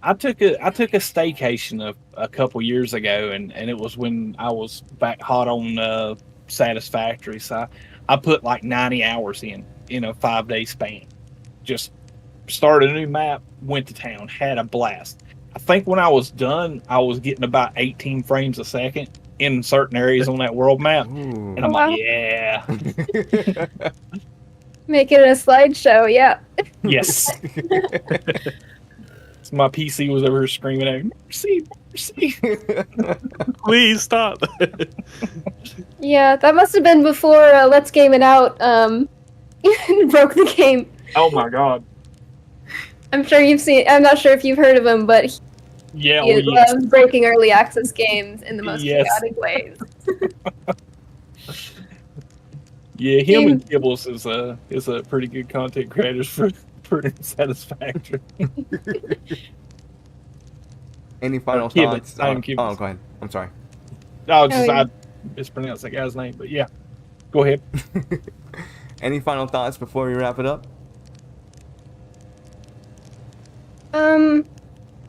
[SPEAKER 5] I took a staycation a couple years ago, and it was when I was back hot on Satisfactory. So I put like 90 hours in a 5-day span. Just started a new map, went to town, had a blast. I think when I was done, I was getting about 18 frames a second in certain areas on that world map.
[SPEAKER 1] Ooh.
[SPEAKER 5] And I'm like, yeah.
[SPEAKER 3] Make it a slideshow, yeah.
[SPEAKER 5] Yes. So my PC was over here screaming out, mercy.
[SPEAKER 2] Please stop.
[SPEAKER 3] Yeah, that must have been before Let's Game It Out broke the game.
[SPEAKER 5] Oh my god.
[SPEAKER 3] I'm sure you've seen. I'm not sure if you've heard of him, but
[SPEAKER 5] Yeah,
[SPEAKER 3] he loves breaking early access games in the most chaotic ways.
[SPEAKER 5] Yeah, him and Gibbles is a pretty good content creators for Satisfactory.
[SPEAKER 1] Any final
[SPEAKER 5] Kibbles,
[SPEAKER 1] thoughts?
[SPEAKER 5] I am
[SPEAKER 1] Oh,
[SPEAKER 5] Kibbles.
[SPEAKER 1] go ahead. I'm sorry.
[SPEAKER 5] No, just
[SPEAKER 3] yeah.
[SPEAKER 5] I mispronounced that guy's name, but yeah. Go ahead.
[SPEAKER 1] Any final thoughts before we wrap it up?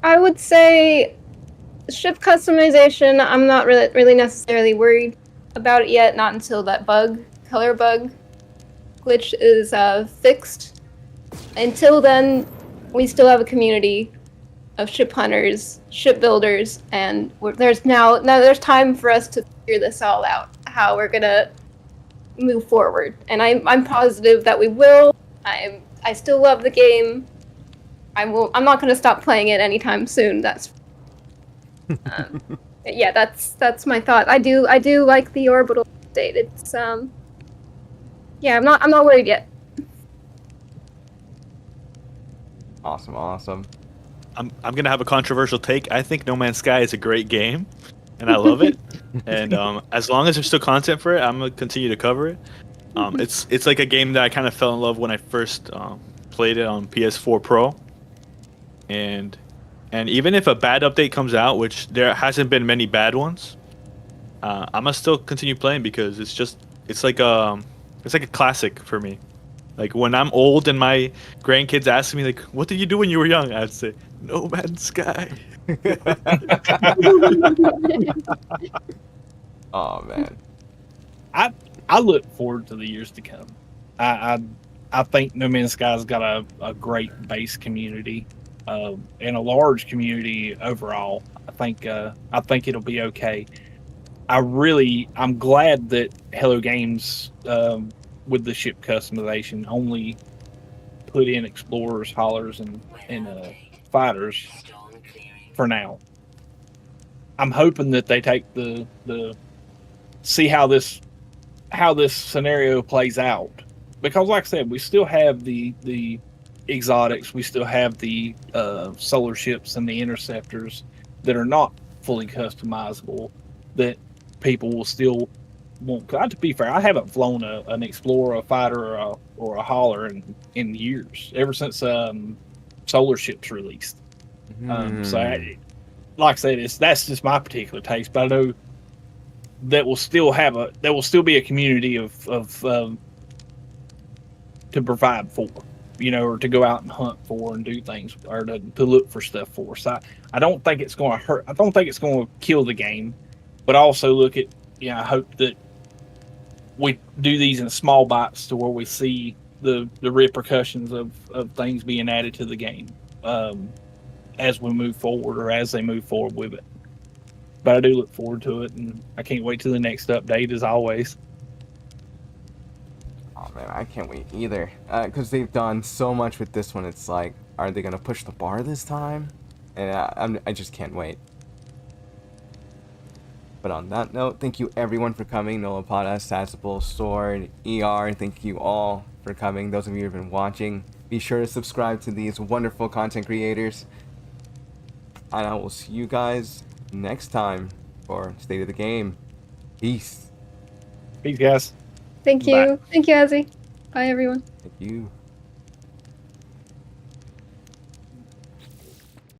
[SPEAKER 3] I would say ship customization. I'm not really necessarily worried about it yet. Not until that color bug glitch is fixed. Until then, we still have a community of ship hunters, ship builders, and there's time for us to figure this all out. How we're gonna move forward, and I'm positive that we will. I still love the game. I'm not going to stop playing it anytime soon. That's yeah. That's my thought. I do like the Orbital update. It's yeah. I'm not worried yet.
[SPEAKER 1] Awesome.
[SPEAKER 2] I'm gonna have a controversial take. I think No Man's Sky is a great game, and I love it. And as long as there's still content for it, I'm gonna continue to cover it. It's like a game that I kind of fell in love when I first played it on PS4 Pro. And even if a bad update comes out, which there hasn't been many bad ones, I'm gonna still continue playing because it's like a classic for me. Like when I'm old and my grandkids ask me like, "What did you do when you were young?" I'd say, "No Man's Sky."
[SPEAKER 1] Oh man.
[SPEAKER 5] I look forward to the years to come. I think No Man's Sky's got a great base community and a large community overall. I think it'll be okay. I'm glad that Hello Games with the ship customization only put in explorers, haulers, and fighters for now. I'm hoping that they take the see how this scenario plays out, because like I said, we still have the exotics, we still have the solar ships and the interceptors that are not fully customizable that people will still want. To be fair, I haven't flown an explorer, a fighter, or a hauler in years, ever since solar ships released. Like I said, that's just my particular taste, but I know that will still be a community of to provide for. or to go out and hunt for and do things, or to look for stuff for. So I don't think it's going to hurt. I don't think it's going to kill the game, but I also look at, I hope that we do these in small bites to where we see the repercussions of things being added to the game as we move forward, or as they move forward with it. But I do look forward to it, and I can't wait till the next update, as always.
[SPEAKER 1] Oh man, I can't wait either. Because they've done so much with this one. It's like, are they gonna push the bar this time? And I just can't wait. But on that note, thank you everyone for coming. NoloPada, Sazzible, Sword, ER, thank you all for coming. Those of you who have been watching, be sure to subscribe to these wonderful content creators. And I will see you guys next time for State of the Game. Peace.
[SPEAKER 5] Peace, guys.
[SPEAKER 3] Thank you.
[SPEAKER 5] Bye.
[SPEAKER 3] Thank you, Azzy. Bye, everyone.
[SPEAKER 1] Thank you.